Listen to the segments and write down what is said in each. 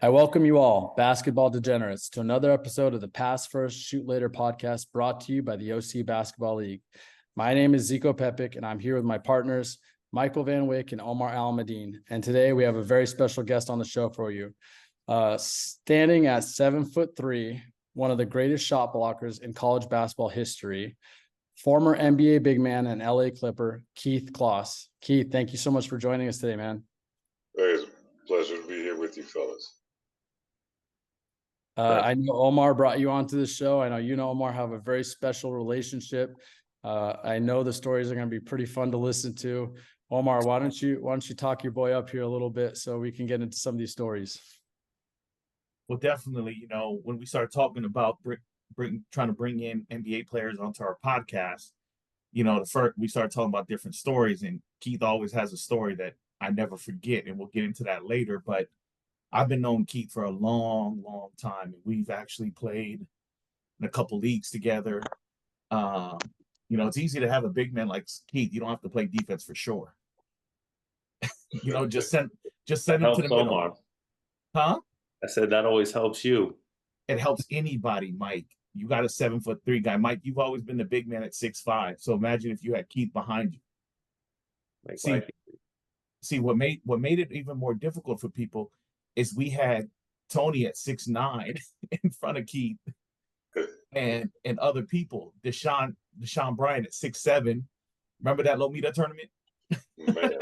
I welcome you all, basketball degenerates, to another episode of the Pass First, Shoot Later podcast brought to you by the OC Basketball League. My name is Zico Pepic, and I'm here with my partners, Michael Van Wyck and Omar Almadine. And today we have a very special guest on the show for you. Standing at 7'3", one of the greatest shot blockers in college basketball history, former NBA big man and LA Clipper, Keith Kloss. Keith, thank you so much for joining us today, man. It's a pleasure to be here with you fellas. I know Omar brought you onto the show. I know you and Omar have a very special relationship. I know the stories are going to be pretty fun to listen to. Omar, why don't you talk your boy up here a little bit so we can get into some of these stories? Well, definitely, when we start talking about trying to bring in NBA players onto our podcast, we start talking about different stories, and Keith always has a story that I never forget, and we'll get into that later. But I've been knowing Keith for a long, long time, and we've actually played in a couple leagues together. It's easy to have a big man like Keith. You don't have to play defense for sure. Just send him to the middle. Omar. Huh? I said that always helps you. It helps anybody, Mike. You got a 7'3" guy. Mike, you've always been the big man at 6'5". So imagine if you had Keith behind you. See, what made it even more difficult for people is we had Tony at 6'9" in front of Keith and other people. Deshaun Bryant at 6'7". Remember that Lomita tournament? Man,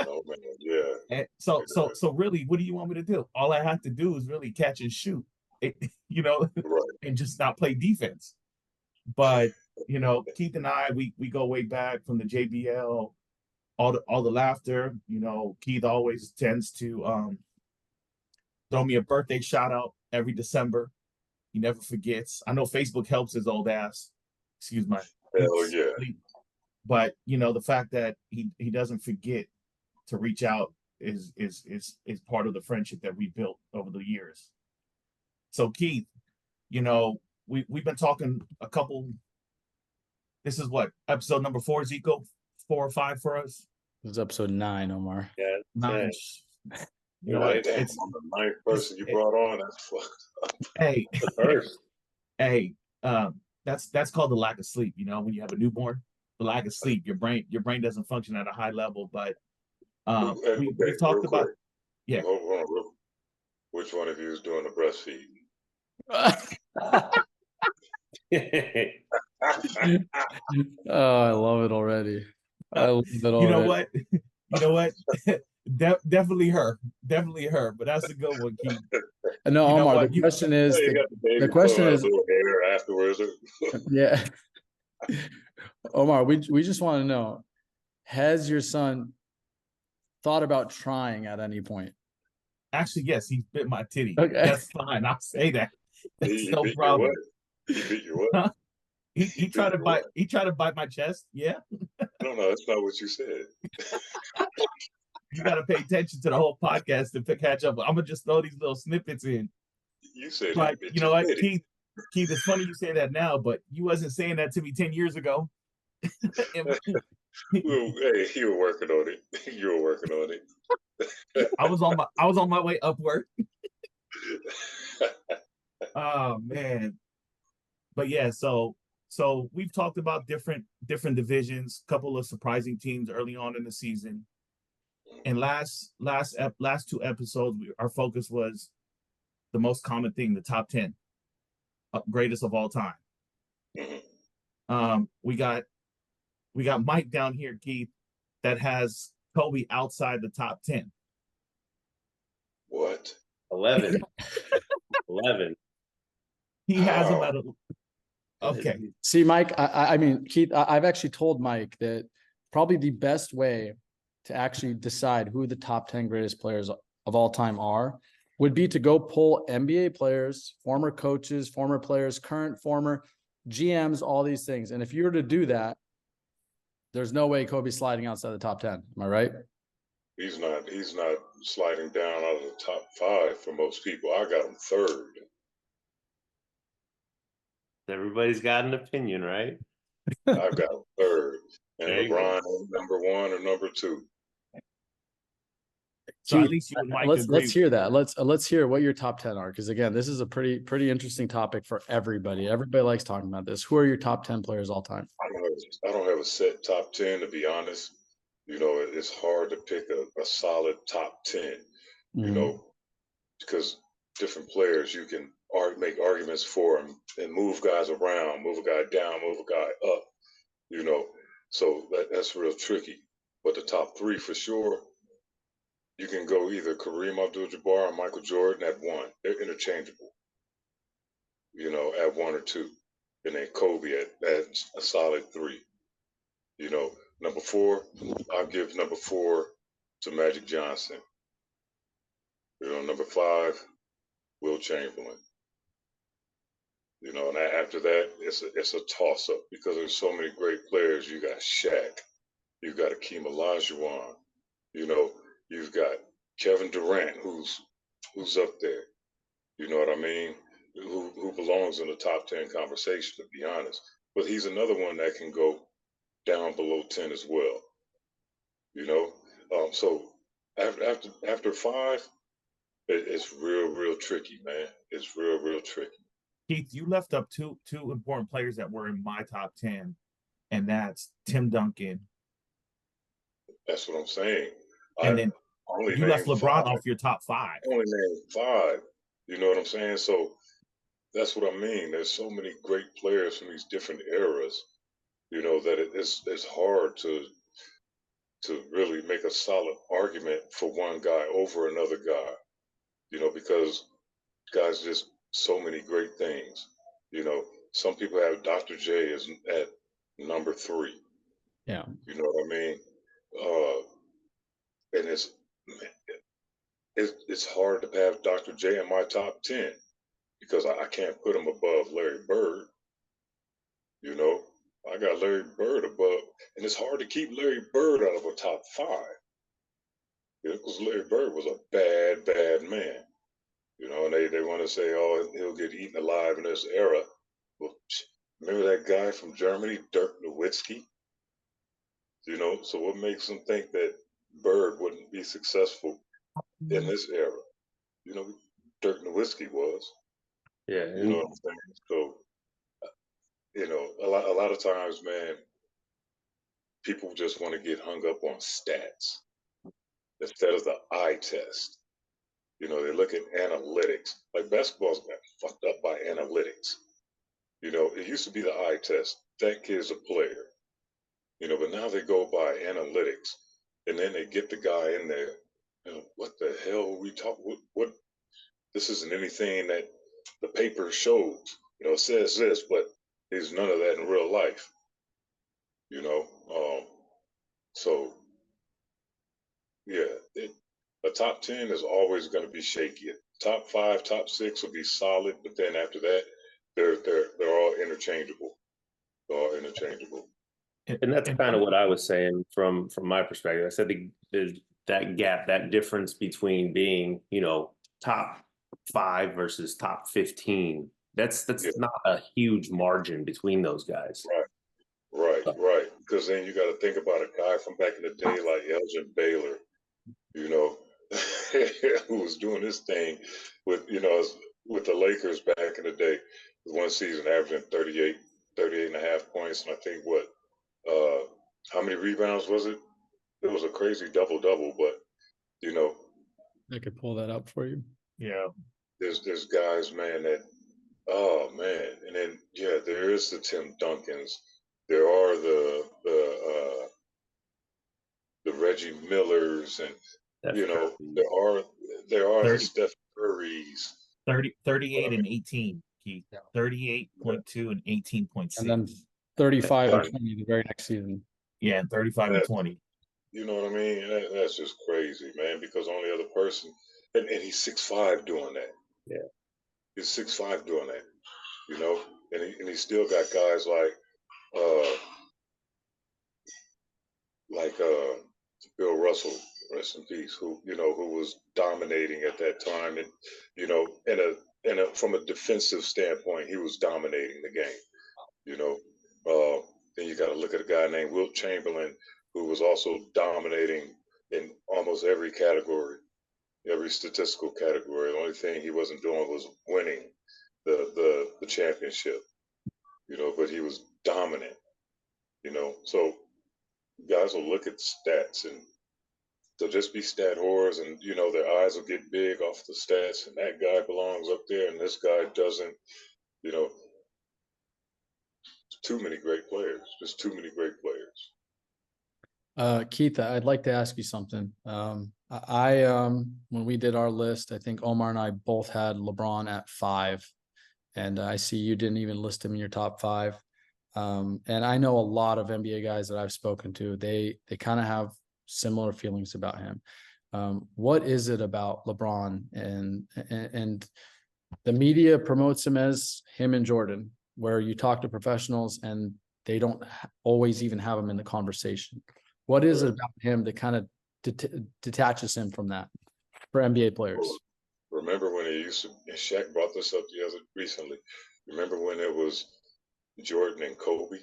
yeah. And so really, what do you want me to do? All I have to do is really catch and shoot, right. And just not play defense. But Keith and I, we go way back from the JBL, all the laughter. Keith always tends to throw me a birthday shout out every December. He never forgets. I know Facebook helps his old ass. Excuse my hell yeah. But the fact that he doesn't forget to reach out is part of the friendship that we built over the years. So Keith, we've been talking a couple. This is what, episode number 4, Zico? 4 or 5 for us? This is episode 9, Omar. Yeah, 9. It's the 9th person you brought on. That's fucked up. Hey, the first. Hey, that's called the lack of sleep. When you have a newborn, the lack of sleep, your brain doesn't function at a high level. But we've talked about, yeah. Hold on, which one of you is doing the breastfeeding? Oh, I love it already. I love it already. You know what? Definitely her. But that's a good one, Keith. No, Omar. The question is, afterwards. Yeah. Omar, we just want to know, has your son thought about trying at any point? Actually, yes, he bit my titty. Okay. That's fine. I'll say that. That's no problem. He beat you what? Huh? He tried to bite. He tried to bite my chest. Yeah. No, that's not what you said. You got to pay attention to the whole podcast to catch up. I'm gonna just throw these little snippets in. You said, but you know what, Keith? It's funny you say that now, but you wasn't saying that to me 10 years ago. Hey, you were working on it. You were working on it. I was on my way upward. Oh man. But yeah, so we've talked about different divisions, couple of surprising teams early on in the season. And last 2 episodes, our focus was the most common thing, the top 10 greatest of all time. We got Mike down here, Keith, that has Kobe outside the top 10. What? 11. 11. He has him at okay. See, Mike, I mean, Keith, I've actually told Mike that probably the best way to actually decide who the top 10 greatest players of all time are would be to go pull NBA players, former coaches, former players, current, former GMs, all these things. And if you were to do that, there's no way Kobe's sliding outside the top 10. Am I right? He's not sliding down out of the top 5 for most people. I got him 3rd. Everybody's got an opinion, right? I've got him 3rd. And LeBron number 1 or number 2. So at Keith, least you and Mike let's agree. hear that. Let's hear what your top 10 are, because again, this is a pretty interesting topic for everybody. Everybody likes talking about this. Who are your top 10 players all time? I don't have a set top 10, to be honest. You know, it's hard to pick a solid top 10, you Mhm. know, because different players, you can make arguments for them and move guys around, move a guy down, move a guy up, you know. So that's real tricky. But the top three for sure, you can go either Kareem Abdul-Jabbar or Michael Jordan at one. They're interchangeable, you know, at one or two. And then Kobe at a solid three. You know, number four, I'll give number four to Magic Johnson. You know, number five, Will Chamberlain. You know, and after that, it's a toss up because there's so many great players. You got Shaq, you've got Akeem Olajuwon, you know, you've got Kevin Durant, who's up there. You know what I mean? Who belongs in the top 10 conversation, to be honest. But he's another one that can go down below 10 as well. You know, so after five, it's real tricky, man. It's real tricky. Keith, you left up two important players that were in my top 10, and that's Tim Duncan. That's what I'm saying. And then only you left named LeBron five. off your top five. Only named five. You know what I'm saying? So that's what I mean. There's so many great players from these different eras. You know that it's hard to really make a solid argument for one guy over another guy. You know, because guys just so many great things. You know, some people have Dr. J as at number three. Yeah. You know what I mean? And it's hard to have Dr. J in my top 10 because I can't put him above Larry Bird. You know, I got Larry Bird above, and it's hard to keep Larry Bird out of a top five. Because Larry Bird was a bad man. You know, and they want to say, oh, he'll get eaten alive in this era. Well, remember that guy from Germany, Dirk Nowitzki? You know, so what makes them think that Bird wouldn't be successful in this era? You know, Dirk Nowitzki was. Yeah. You know what I'm saying? So, you know, a lot of times, man, people just want to get hung up on stats instead of the eye test. You know, they look at analytics. Like basketball's got fucked up by analytics. You know, it used to be the eye test. That kid's a player. You know, but now they go by analytics, and then they get the guy in there. You know, what the hell are we talking? What? This isn't anything that the paper shows. You know, it says this, but there's none of that in real life. You know, so yeah, a top 10 is always going to be shaky. Top five, top six will be solid, but then after that, they're all interchangeable. They're all interchangeable. And that's kind of what I was saying from my perspective. I said there's that gap, that difference between being, you know, top 5 versus top 15. That's not a huge margin between those guys. Right. Because then you got to think about a guy from back in the day like Elgin Baylor, you know, who was doing this thing with, you know, with the Lakers back in the day. One season averaging 38 and a half points, and I think how many rebounds was it? It was a crazy double-double, but, you know. I could pull that up for you. Yeah. There's guys, man, that, oh, man. And then, yeah, there is the Tim Duncans. There are the Reggie Millers, and, That's you know, crazy. there are 30. the Steph Currys. 38 and 18, Keith. 38.2 and 18.6. And then 35 and 20 the very next season. Yeah, and 35 and 20. You know what I mean? That's just crazy, man, because only other person, and he's 6'5" doing that. Yeah. He's 6'5" doing that, you know? And he still got guys like Bill Russell, rest in peace, who was dominating at that time, and you know, from a defensive standpoint, he was dominating the game. You know, then you got to look at a guy named Wilt Chamberlain, who was also dominating in almost every category. every statistical category. The only thing he wasn't doing was winning the championship, but he was dominant, So guys will look at stats and they'll just be stat whores, and their eyes will get big off the stats, and that guy belongs up there and this guy doesn't. You know, too many great players, just too many great players. Keith, I'd like to ask you something. When we did our list, I think Omar and I both had LeBron at 5, and I see you didn't even list him in your top 5. And I know a lot of NBA guys that I've spoken to, they kind of have similar feelings about him. What is it about LeBron and the media promotes him as him and Jordan, where you talk to professionals and they don't always even have him in the conversation? What is it about him that kind of detaches him from that for NBA players? Remember when and Shaq brought this up recently. Remember when it was Jordan and Kobe?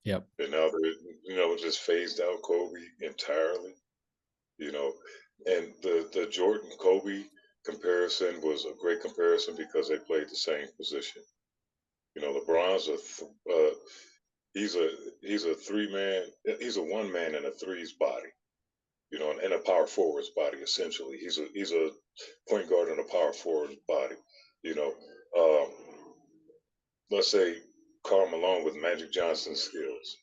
Yep. And now they're, just phased out Kobe entirely. And the Jordan Kobe comparison was a great comparison because they played the same position. LeBron's he's a one man in a threes body, in a power forward's body essentially. He's a point guard in a power forward's body. Let's say Karl Malone with Magic Johnson's skills.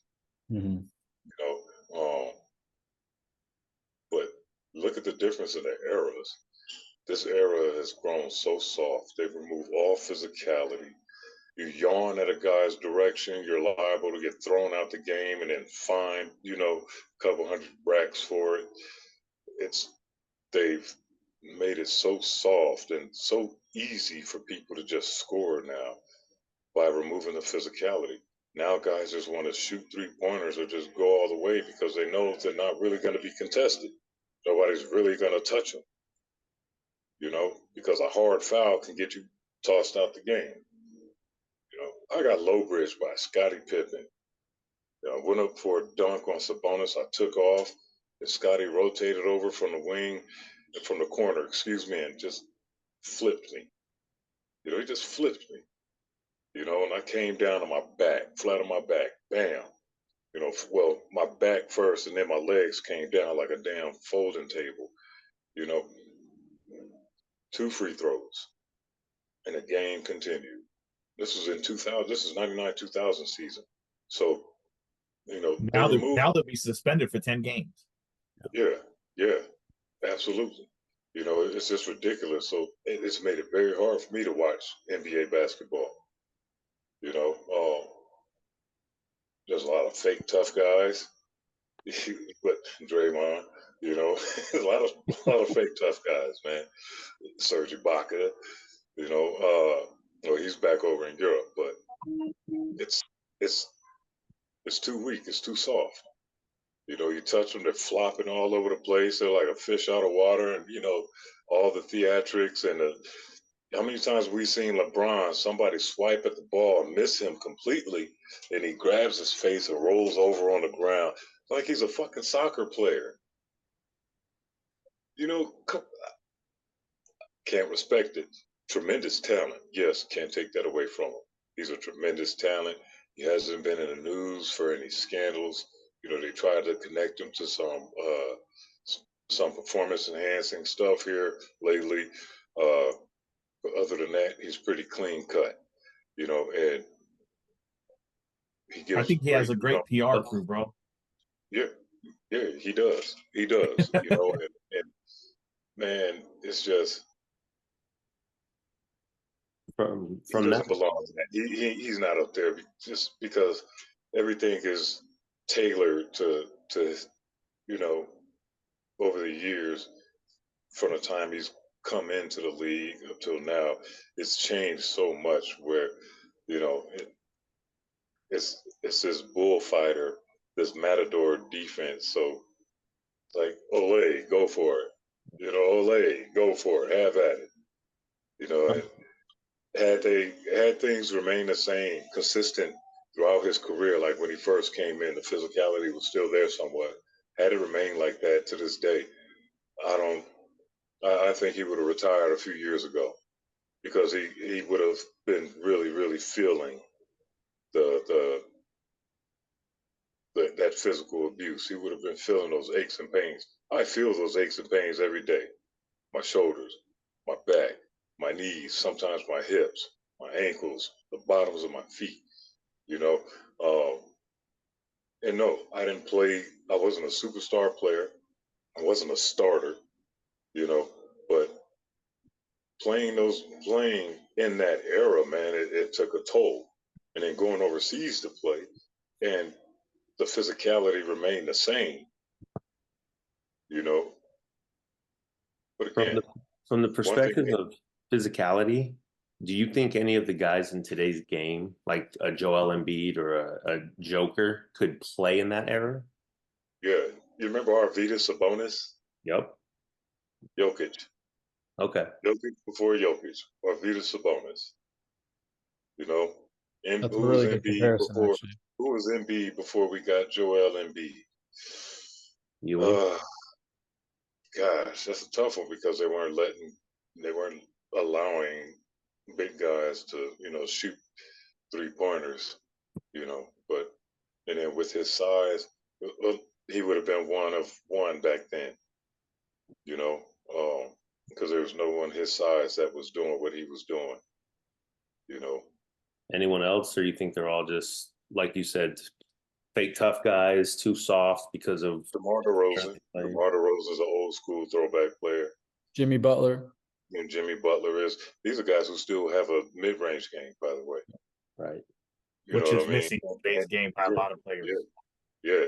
Mm-hmm. But look at the difference in the eras. This era has grown so soft. They've removed all physicality. You yawn at a guy's direction, you're liable to get thrown out the game and then fined, a couple hundred racks for it. They've made it so soft and so easy for people to just score now by removing the physicality. Now guys just want to shoot 3-pointers or just go all the way because they know they're not really going to be contested. Nobody's really going to touch them, because a hard foul can get you tossed out the game. I got low bridge by Scottie Pippen. I went up for a dunk on Sabonis. I took off, and Scottie rotated over from the corner, and just flipped me. He just flipped me. And I came down on my back, flat on my back, bam. Well, my back first, and then my legs came down like a damn folding table. 2 free throws, and the game continued. This was in 2000. This is 99-2000 season. So, now they'll be suspended for 10 games. Yeah, absolutely. It's just ridiculous. So it's made it very hard for me to watch NBA basketball. There's a lot of fake tough guys, but Draymond, a lot of fake tough guys, man. Serge Ibaka, he's back over in Europe, but it's too weak. It's too soft. You touch them, they're flopping all over the place. They're like a fish out of water, and all the theatrics and how many times have we seen LeBron, somebody swipe at the ball and miss him completely, and he grabs his face and rolls over on the ground like he's a fucking soccer player. Can't respect it. Tremendous talent. Yes, can't take that away from him. He's a tremendous talent. He hasn't been in the news for any scandals. They tried to connect him to some performance enhancing stuff here lately. But other than that, he's pretty clean cut. And I think he has a great PR crew, bro. Yeah, he does. He does. and man, it's just from he doesn't that belong in that. He's not up there just because everything is tailored to over the years from the time he's come into the league up till now. It's changed so much where it's this bullfighter, this matador defense. So like Olay, go for it. Olay, go for it. Have at it. And had things remained the same, consistent throughout his career, like when he first came in, the physicality was still there somewhat. Had it remained like that to this day, I I think he would have retired a few years ago because he would have been really, really feeling the that physical abuse. He would have been feeling those aches and pains. I feel those aches and pains every day. My shoulders, my back, my knees, sometimes my hips, my ankles, the bottoms of my feet, you know. And no, I didn't play, I wasn't a superstar player. I wasn't a starter, you know, but playing in that era, man, it took a toll. And then going overseas to play, and the physicality remained the same, you know. But From again, the one thing, perspective of physicality, do you think any of the guys in today's game, like a Joel Embiid or a Joker, could play in that era? yeah, you remember Arvydas Sabonis, Yep. Jokic, Okay. Jokic before Jokic, Arvydas Sabonis, you know, and That's a who was really good Embiid comparison, before? actually. Who was Embiid before we got Joel Embiid? Ewing. Uh, Gosh, that's a tough one because they weren't allowing big guys to, shoot 3 pointers, but, and then with his size, well, he would have been one of one back then, you know, because there was no one his size that was doing what he was doing, you know. Anyone else, or you think they're all just, like you said, fake tough guys, too soft because of DeMar DeRozan. playing? DeMar DeRozan is an old school throwback player. Jimmy Butler. And Jimmy Butler is. These are guys who still have a mid-range game, by the way. Right. You which know is what I mean? missing in today's game by a lot of players. Yeah,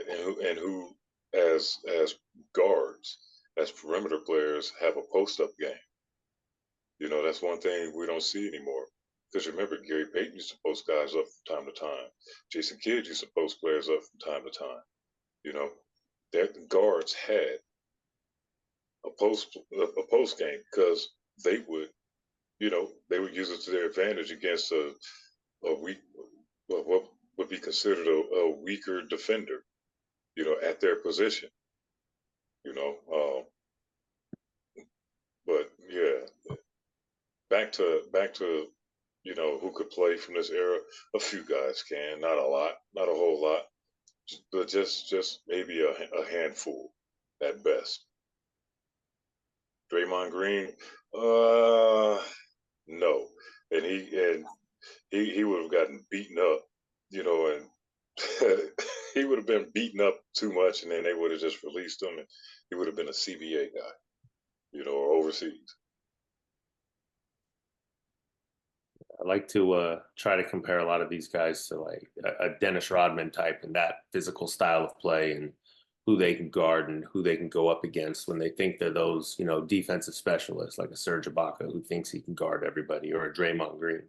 and who as guards, as perimeter players, have a post-up game. You know, that's one thing we don't see anymore. Because remember, Gary Payton used to post guys up from time to time. Jason Kidd used to post players up from time to time. You know, their guards had a post game because they would, they would use it to their advantage against a weak, what would be considered a weaker defender, at their position, you know. But yeah, back to who could play from this era. A few guys can, not a lot, not a whole lot, but just maybe a handful at best. Draymond Green, no, and he would have gotten beaten up, and he would have been beaten up too much, and then they would have just released him, and he would have been a CBA guy, or overseas. I like to try to compare a lot of these guys to like a Dennis Rodman type and that physical style of play and who they can guard and who they can go up against when they think they're those, defensive specialists like a Serge Ibaka who thinks he can guard everybody, or a Draymond Green.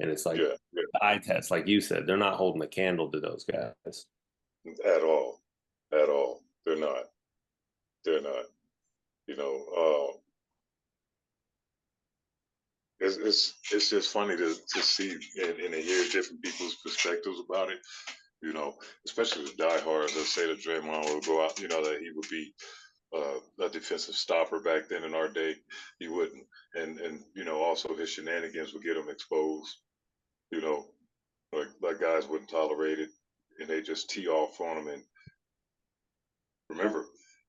And it's like Yeah, the eye test, like you said, they're not holding a candle to those guys. at all, at all. They're not. They're not. You know, it's just funny to see and to hear different people's perspectives about it. Especially the diehards that say that Draymond will go out. That he would be a defensive stopper back then in our day. He wouldn't, and also his shenanigans would get him exposed. You know, like guys wouldn't tolerate it, and they just tee off on him. And remember,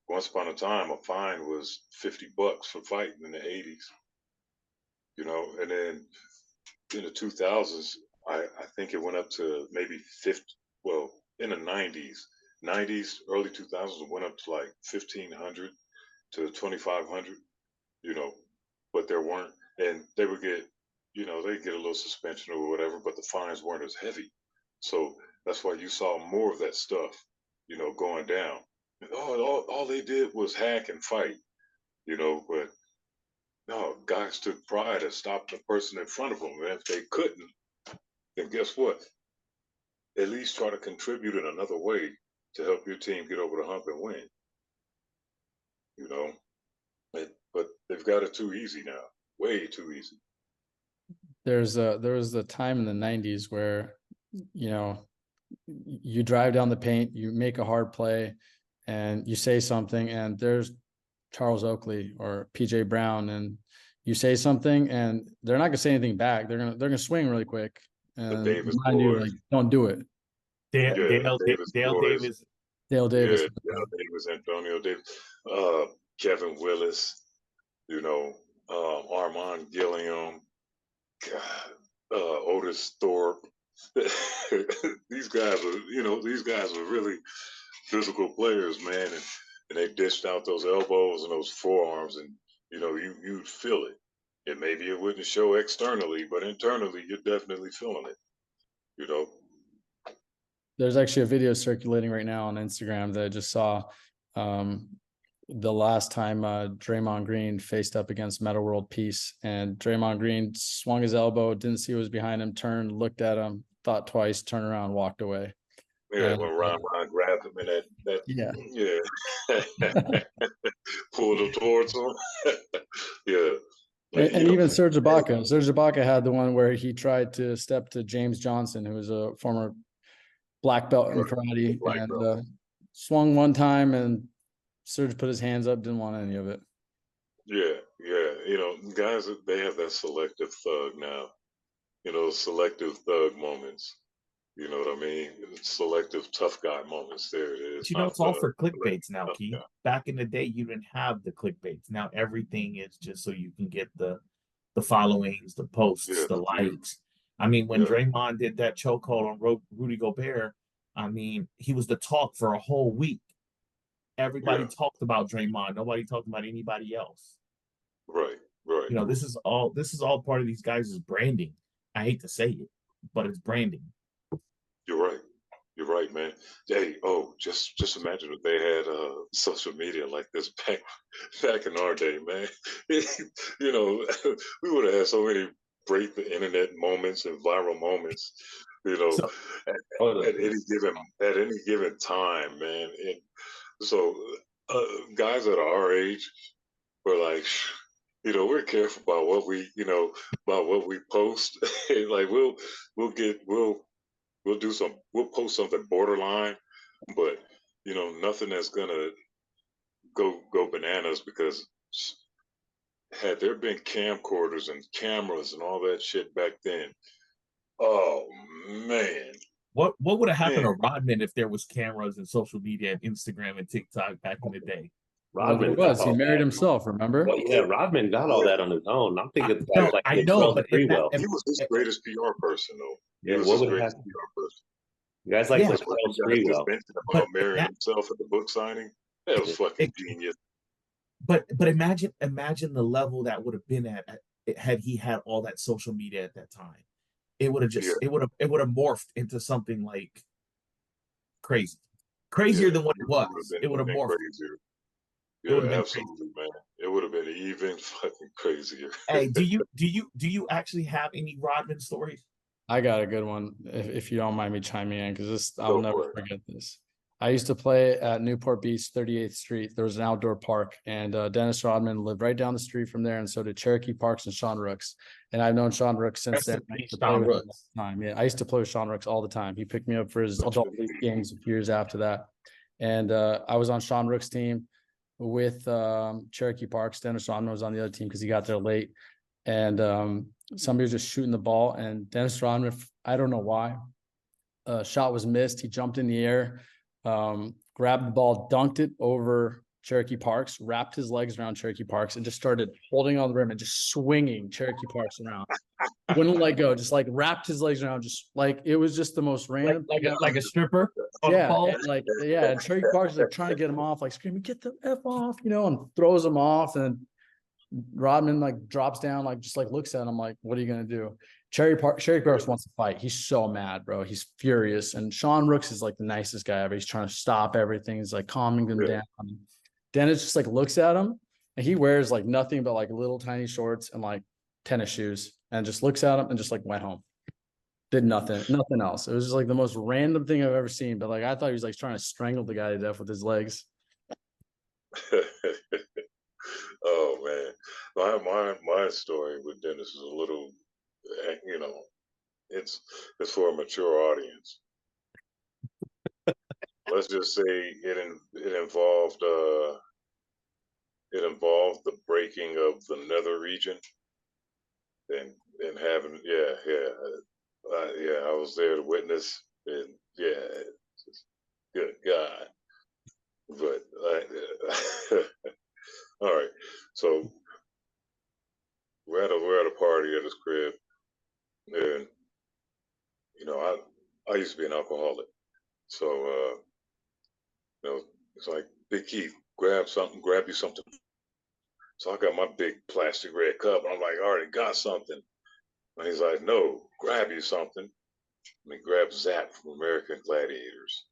once upon a time, a fine was $50 for fighting in the '80s. And then in the 2000s, I think it went up to maybe 50. Well, in the '90s, early 2000s, it went up to like 1,500 to 2,500. You know, but there weren't, and they would get, they get a little suspension or whatever, but the fines weren't as heavy. So that's why you saw more of that stuff, going down. And, all they did was hack and fight, but no, guys took pride and stopped the person in front of them. And if they couldn't, then guess what? At least try to contribute in another way to help your team get over the hump and win. You know, but they've got it too easy now, way too easy. There was a time in the 90s where, you drive down the paint, you make a hard play, and you say something, and there's Charles Oakley or PJ Brown, and you say something and they're not gonna say anything back. They're gonna swing really quick and Davis remind you, like, boys. don't do it. Yeah, Davis Dale boys. Davis. Dale Davis. Yeah, Dale Davis, Antonio Davis, Kevin Willis, you know, Armand Gilliam, God, Otis Thorpe. These guys are really physical players, man, and they dished out those elbows and those forearms, and you'd feel it. And maybe it wouldn't show externally, but internally, you're definitely feeling it. You know. There's actually a video circulating right now on Instagram that I just saw. The last time Draymond Green faced up against Meta World Peace, and Draymond Green swung his elbow, didn't see what was behind him, turned, looked at him, thought twice, turned around, walked away. Yeah, when Ron grabbed him in that pulled him towards him. Yeah. And even Serge Ibaka had the one where he tried to step to James Johnson, who was a former black belt in karate, and swung one time, and Serge put his hands up, didn't want any of it. Yeah. Guys, they have that selective thug now. Selective thug moments. You know what I mean? Selective tough guy moments. There it is. But it's all for clickbaits now, Keith. Guy. Back in the day, you didn't have the clickbaits. Now everything is just so you can get the followings, the posts, the likes. I mean, when Draymond did that chokehold on Rudy Gobert, I mean, he was the talk for a whole week. Everybody talked about Draymond. Nobody talked about anybody else. Right. This is all part of these guys' branding. I hate to say it, but it's branding. You're right, man. Hey, just imagine if they had social media like this back in our day, man. We would have had so many great internet moments and viral moments, at any given time, man. And so guys at our age were like, we're careful about what we post. Like we'll post something borderline, but nothing that's gonna go bananas, because had there been camcorders and cameras and all that shit back then, oh man. What would have happened to Rodman if there was cameras and social media and Instagram and TikTok back in the day? Rodman he married himself, remember? Well, yeah, Rodman got all that on his own. I'm thinking I know, but he was his greatest PR person, though. He was his greatest PR person. Guys like Sprewell about marrying himself at the book signing. That was fucking genius. But imagine the level that would have been at had he had all that social media at that time. It would have it would have morphed into something like crazier than what it was. It would have morphed. Crazier. Yeah, absolutely, man. It would have been even fucking crazier. Hey, do you actually have any Rodman stories? I got a good one, if you don't mind me chiming in, because I'll never forget this. I used to play at Newport Beach, 38th Street. There was an outdoor park, and Dennis Rodman lived right down the street from there, and so did Cherokee Parks and Sean Rooks. And I've known Sean Rooks since then. I used to play with him all the time. Yeah, I used to play with Sean Rooks all the time. He picked me up for his adult league games a few years after that. And I was on Sean Rooks' team with Cherokee Parks. Dennis Rodman was on the other team because he got there late. And somebody was just shooting the ball, and Dennis Rodman, I don't know why, shot was missed. He jumped in the air, grabbed the ball, dunked it over Cherokee Parks, wrapped his legs around Cherokee Parks, and just started holding on the rim and just swinging Cherokee Parks around. Wouldn't let go, just like wrapped his legs around, just like it was just the most random, like a stripper. And Cherokee Parks is like trying to get him off, like screaming, "Get the F off," and throws him off, and Rodman like drops down, like just like looks at him like, "What are you gonna do?" Cherokee Parks wants to fight. He's so mad, bro. He's furious. And Sean Rooks is like the nicest guy ever. He's trying to stop everything. He's like calming them down. Dennis just like looks at him, and he wears like nothing but like little tiny shorts and like tennis shoes, and just looks at him and just like went home. Did nothing else. It was just like the most random thing I've ever seen. But like I thought he was like trying to strangle the guy to death with his legs. Oh man, my story with Dennis is a little, it's for a mature audience. Let's just say it involved it involved the breaking of the nether region and having I was there to witness, and good God. But all right, so we're at a party at his crib, and I used to be an alcoholic, so it's like, Big Keith, grab you something. So I got my big plastic red cup, and I'm like, I already got something. And he's like, no, grab you something. And he grabbed Zap from American Gladiators.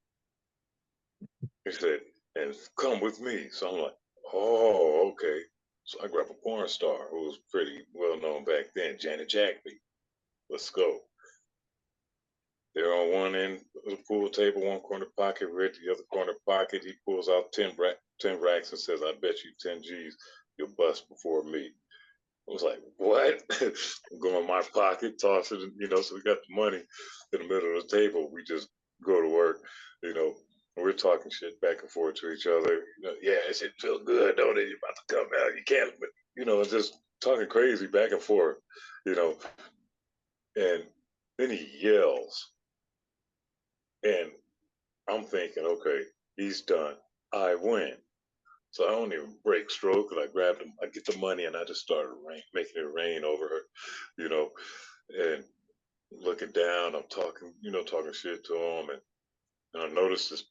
He said, and come with me. So I'm like, oh, okay. So I grabbed a porn star who was pretty well known back then, Janet Jackson. Let's go. They're on one end of the pool table, one corner pocket, Red the other corner pocket. He pulls out 10 racks and says, I bet you 10 G's you'll bust before me. I was like, what? Go in my pocket, toss it, so we got the money in the middle of the table. We just go to work, and we're talking shit back and forth to each other. Yeah, it shit feel good, don't it? You're about to come out, you can't, but, just talking crazy back and forth, and then he yells. And I'm thinking, okay, he's done. I win. So I don't even break stroke. And I grabbed him. I get the money, and I just started making it rain over her, and looking down. I'm talking, talking shit to him, and I noticed this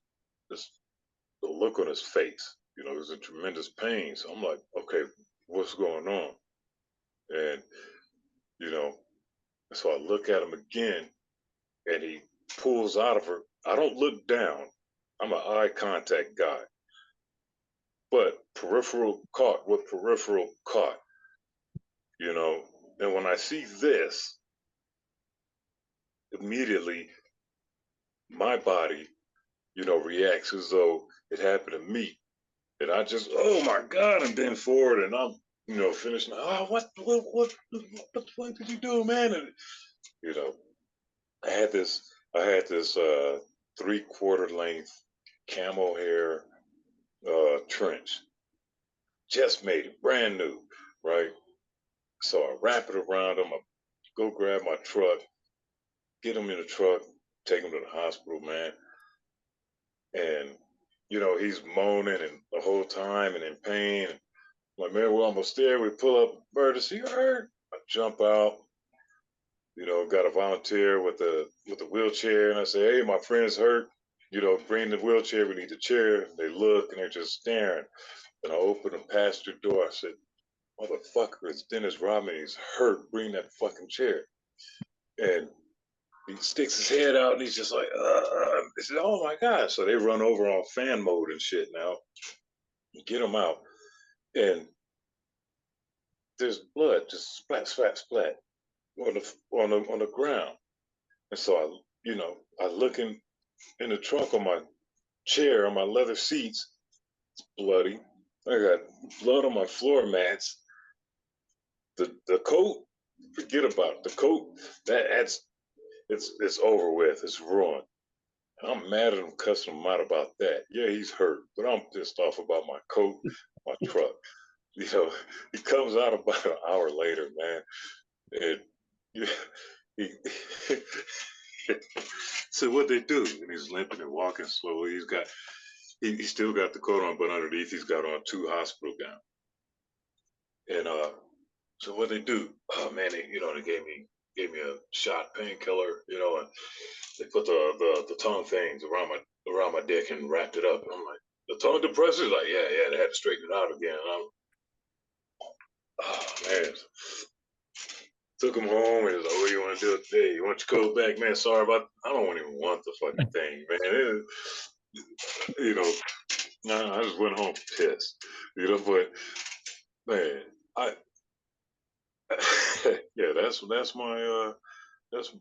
the look on his face. It was in tremendous pain. So I'm like, okay, what's going on? And so I look at him again, and he pulls out of her. I don't look down. I'm an eye contact guy. But peripheral caught, and when I see this, immediately my body, reacts as though it happened to me. And I just, oh my God, and bend forward, and I'm, finishing. Oh, what the fuck did you do, man? And, I had this 3/4 length camel hair trench. Just made it, brand new, right? So I wrap it around him. I go grab my truck, get him in the truck, take him to the hospital, man. And, he's moaning and the whole time and in pain. I'm like, man, we're almost there. We pull up, emergency, you hurt? I jump out, got a volunteer with the wheelchair. And I say, hey, my friend's hurt. Bring the wheelchair. We need the chair. They look and they're just staring. And I open the passenger door. I said, motherfucker, it's Dennis Rodman. He's hurt. Bring that fucking chair. And he sticks his head out and he's just like, They said, oh my God. So they run over on fan mode and shit now. You get him out. And there's blood, just splat, splat, splat on the ground. And so I look in the trunk on my chair, on my leather seats. It's bloody. I got blood on my floor mats. The coat, forget about it. The coat. It's over with. It's ruined. I'm mad at him, cussing him out about that. Yeah, he's hurt, but I'm pissed off about my coat, my truck. He comes out about an hour later, man, and he so what they do, and he's limping and walking slowly. He's still got the coat on, but underneath he's got on 2 hospital gowns. And so what they do? Oh man, they gave me a shot painkiller, and they put the tongue things around my dick and wrapped it up. And I'm like, the tongue depressors? Like, yeah, they had to straighten it out again. And I'm, oh man. Took him home and was like, what do you want to do today? You want your coat back? Man, sorry about I don't even want the fucking thing, man. I just went home pissed. But man, yeah, that's my that's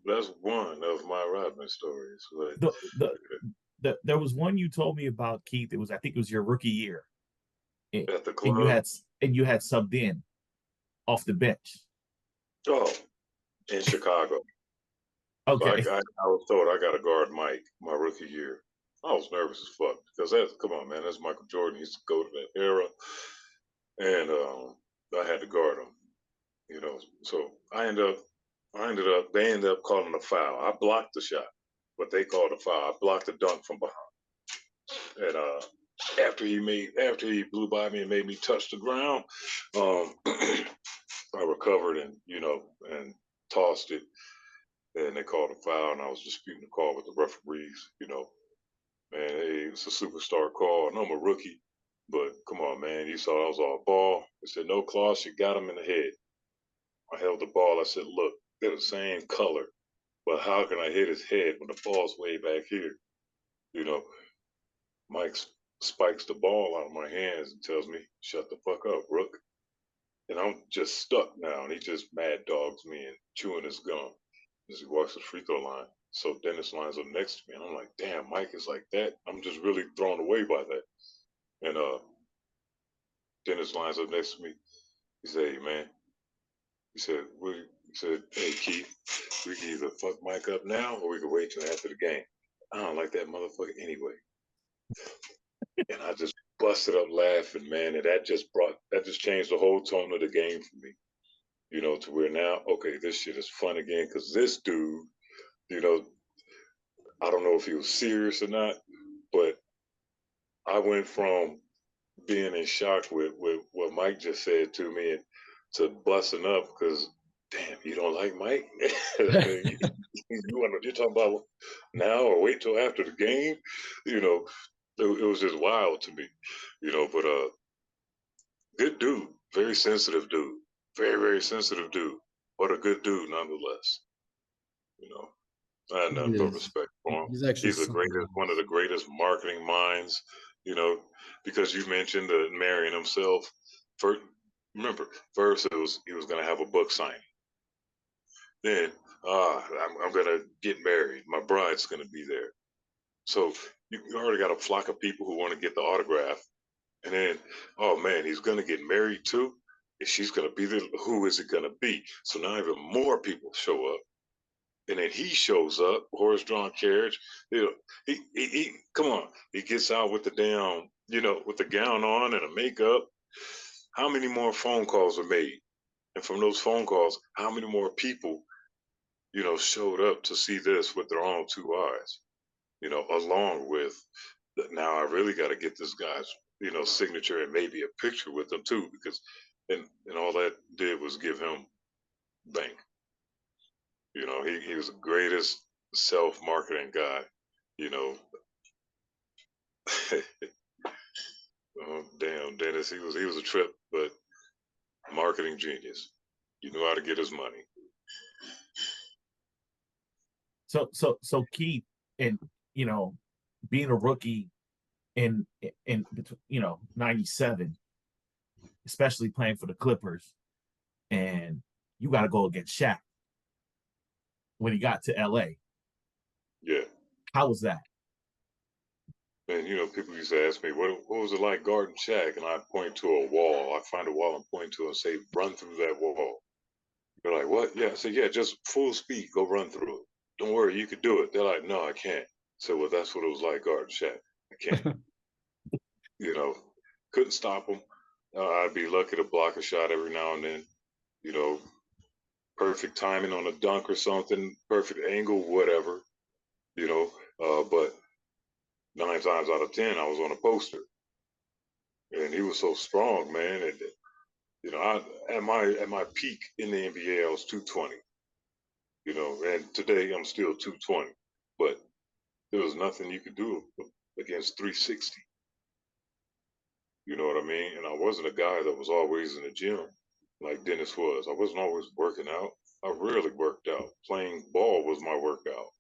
one of my Rodman stories. But There was one you told me about, Keith. I think it was your rookie year. At the club. And you had subbed in off the bench. Oh, in Chicago. Okay. So I was told I got to guard Mike my rookie year. I was nervous as fuck because come on, man, that's Michael Jordan. He used to go to that era. and I had to guard him. You know, so they ended up calling a foul. I blocked the shot, but they called a foul. I blocked the dunk from behind, and after he blew by me and made me touch the ground, I recovered and and tossed it, and they called a foul, and I was disputing the call with the referees. Man, hey, it's a superstar call, and I'm a rookie, but come on, man, you saw I was all ball. They said no, Claus, you got him in the head. I held the ball. I said, look, they're the same color, but how can I hit his head when the ball's way back here? You know, Mike spikes the ball out of my hands and tells me, shut the fuck up, Rook. And I'm just stuck now. And he just mad dogs me and chewing his gum as he walks the free throw line. So Dennis lines up next to me. And I'm like, damn, Mike is like that. I'm just really thrown away by that. And Dennis lines up next to me. He said, hey, man. He said, hey, Keith, we can either fuck Mike up now or we can wait till after the game. I don't like that motherfucker anyway. And I just busted up laughing, man. And that just changed the whole tone of the game for me. To where now, okay, this shit is fun again because this dude, you know, I don't know if he was serious or not, but I went from being in shock with what Mike just said to me and to busting up because, damn, you don't like Mike? You're talking about now or wait till after the game? It was just wild to me, but good dude, very sensitive dude, very, very sensitive dude, but a good dude nonetheless. I had nothing but respect for him. He's actually one of the greatest marketing minds, because you mentioned marrying himself. First, remember, first he was going to have a book signing. Then, I'm going to get married. My bride's going to be there. So you already got a flock of people who want to get the autograph. And then, oh man, he's going to get married too. If she's going to be there, who is it going to be? So now even more people show up. And then he shows up, horse-drawn carriage. He come on. He gets out with the damn, with the gown on and the makeup. How many more phone calls are made? And from those phone calls, how many more people, showed up to see this with their own two eyes? Along with now I really got to get this guy's, signature and maybe a picture with him too, because and all that did was give him bank. He was the greatest self-marketing guy, you know. Oh, damn, Dennis, he was a trip, but marketing genius. He knew how to get his money. So Keith, and being a rookie in 97, especially playing for the Clippers, and you got to go against Shaq when he got to LA. Yeah. How was that? And people used to ask me, what was it like guarding Shaq? And I point to a wall. I find a wall and point to it and say, run through that wall. They're like, what? Yeah. I said, yeah, just full speed, go run through it. Don't worry, you can do it. They're like, no, I can't. I said, well, that's what it was like guarding Shaq. I can't. Couldn't stop him. I'd be lucky to block a shot every now and then. Perfect timing on a dunk or something, perfect angle, whatever. But 9 times out of 10, I was on a poster, and he was so strong, man. And at my peak in the NBA, I was 220. And today I'm still 220, but there was nothing you could do against 360. You know what I mean? And I wasn't a guy that was always in the gym like Dennis was. I wasn't always working out. I rarely worked out. Playing ball was my workout,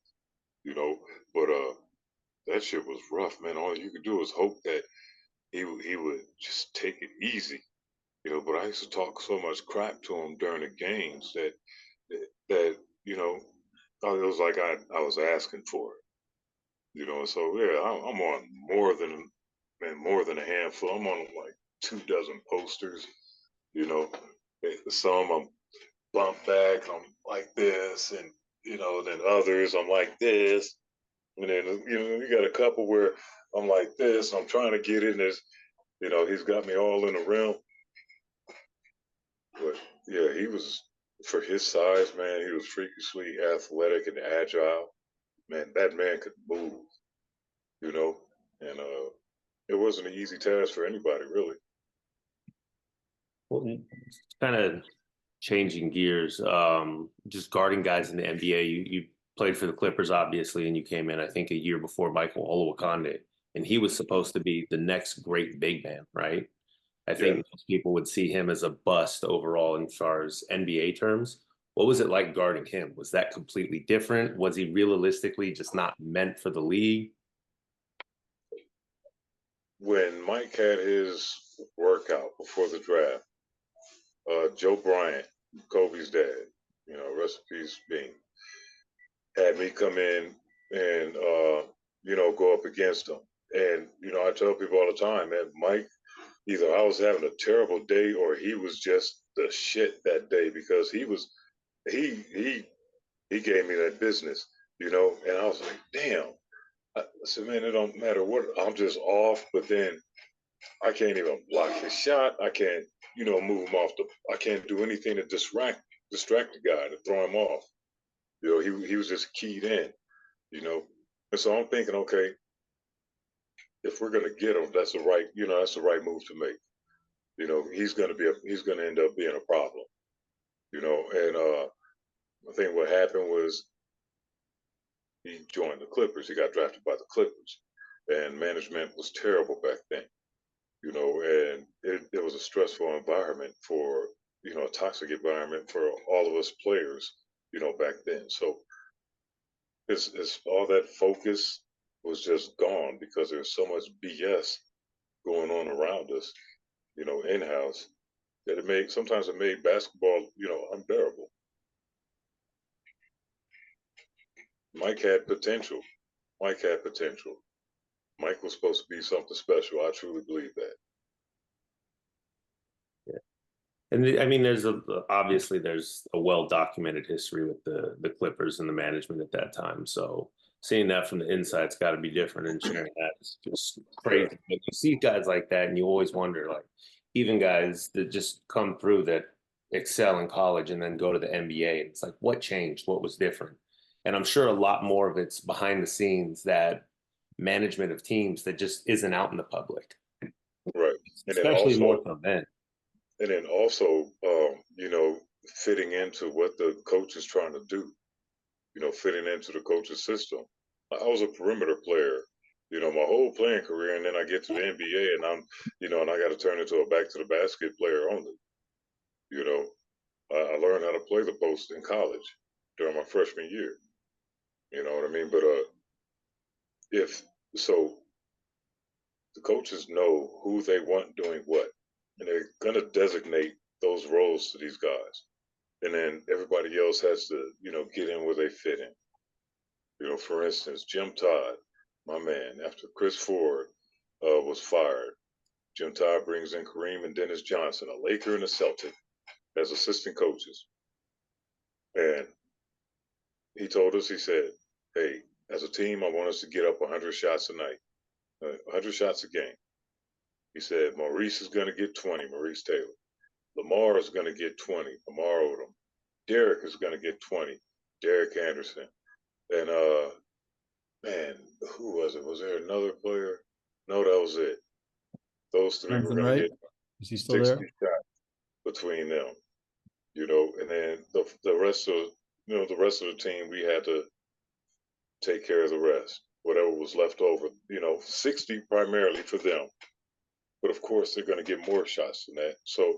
but that shit was rough, man. All you could do was hope that he would just take it easy, but I used to talk so much crap to him during the games that it was like I was asking for it, so yeah, I'm on more than a handful. I'm on like 24 posters, some I'm bumped back, I'm like this, and then others I'm like this, and then you got a couple where I'm like this, I'm trying to get in this, he's got me all in a rim, But yeah, he was, for his size, man, he was freakishly athletic and agile. Man, that man could move, you know, and it wasn't an easy task for anybody, really. Well, kind of changing gears, just guarding guys in the NBA. You played for the Clippers, obviously, and you came in, I think, a year before Michael Olowokande, and he was supposed to be the next great big man, right? I Yeah. think most people would see him as a bust overall in far as NBA terms. What was it like guarding him? Was that completely different? Was he realistically just not meant for the league? When Mike had his workout before the draft, Joe Bryant, Kobe's dad, you know, rest in peace, Bean, had me come in and you know, go up against him. And you know, I tell people all the time, man, Mike, either I was having a terrible day or he was just the shit that day, because he gave me that business, you know. And I was like, damn. I said, man, it don't matter what, I'm just off. But then I can't even block his shot. I can't, you know, move him off the. I can't do anything to distract the guy, to throw him off. You know, he was just keyed in. You know, and so I'm thinking, okay, if we're gonna get him, that's the right, you know, that's the right move to make. You know, he's gonna end up being a problem. You know, and I think what happened was he joined the Clippers. He got drafted by the Clippers, and management was terrible back then. You know, and it was a stressful environment for, you know, a toxic environment for all of us players. You know, back then. So it's all that focus was just gone because there's so much BS going on around us, you know, in house, that sometimes it made basketball, you know, unbearable. Mike had potential. Mike had potential. Mike was supposed to be something special. I truly believe that. And I mean, obviously there's a well documented history with the Clippers and the management at that time. So seeing that from the inside's got to be different, and sharing that is just Yeah, crazy. But you see guys like that, and you always wonder, like, even guys that just come through that excel in college and then go to the NBA. It's like, what changed? What was different? And I'm sure a lot more of it's behind the scenes, that management of teams that just isn't out in the public, right. And then especially more also, so then. you know, fitting into what the coach is trying to do. You know, fitting into the coach's system. I was a perimeter player, you know, my whole playing career, and then I get to the NBA, and I'm, you know, and I got to turn into a back to the basket player only. You know, I learned how to play the post in college during my freshman year. You know what I mean? But if so, the coaches know who they want doing what, and they're gonna designate those roles to these guys, and then everybody else has to, you know, get in where they fit in. You know, for instance, Jim Todd, my man, after Chris Ford was fired, Jim Todd brings in Kareem and Dennis Johnson, a Laker and a Celtic, as assistant coaches. And he told us, he said, hey, as a team, I want us to get up 100 shots a night, 100 shots a game. He said, Maurice is going to get 20, Maurice Taylor. Lamar is going to get 20, Lamar Odom. Derek is going to get 20, Derek Anderson. And man, who was it? Was there another player? No, that was it. Those three were Jonathan going to Wright, get is he still 60 there? shots between them, you know, and then the rest of, you know, the rest of the team, we had to take care of the rest, whatever was left over, you know, 60 primarily for them. But of course, they're going to get more shots than that. So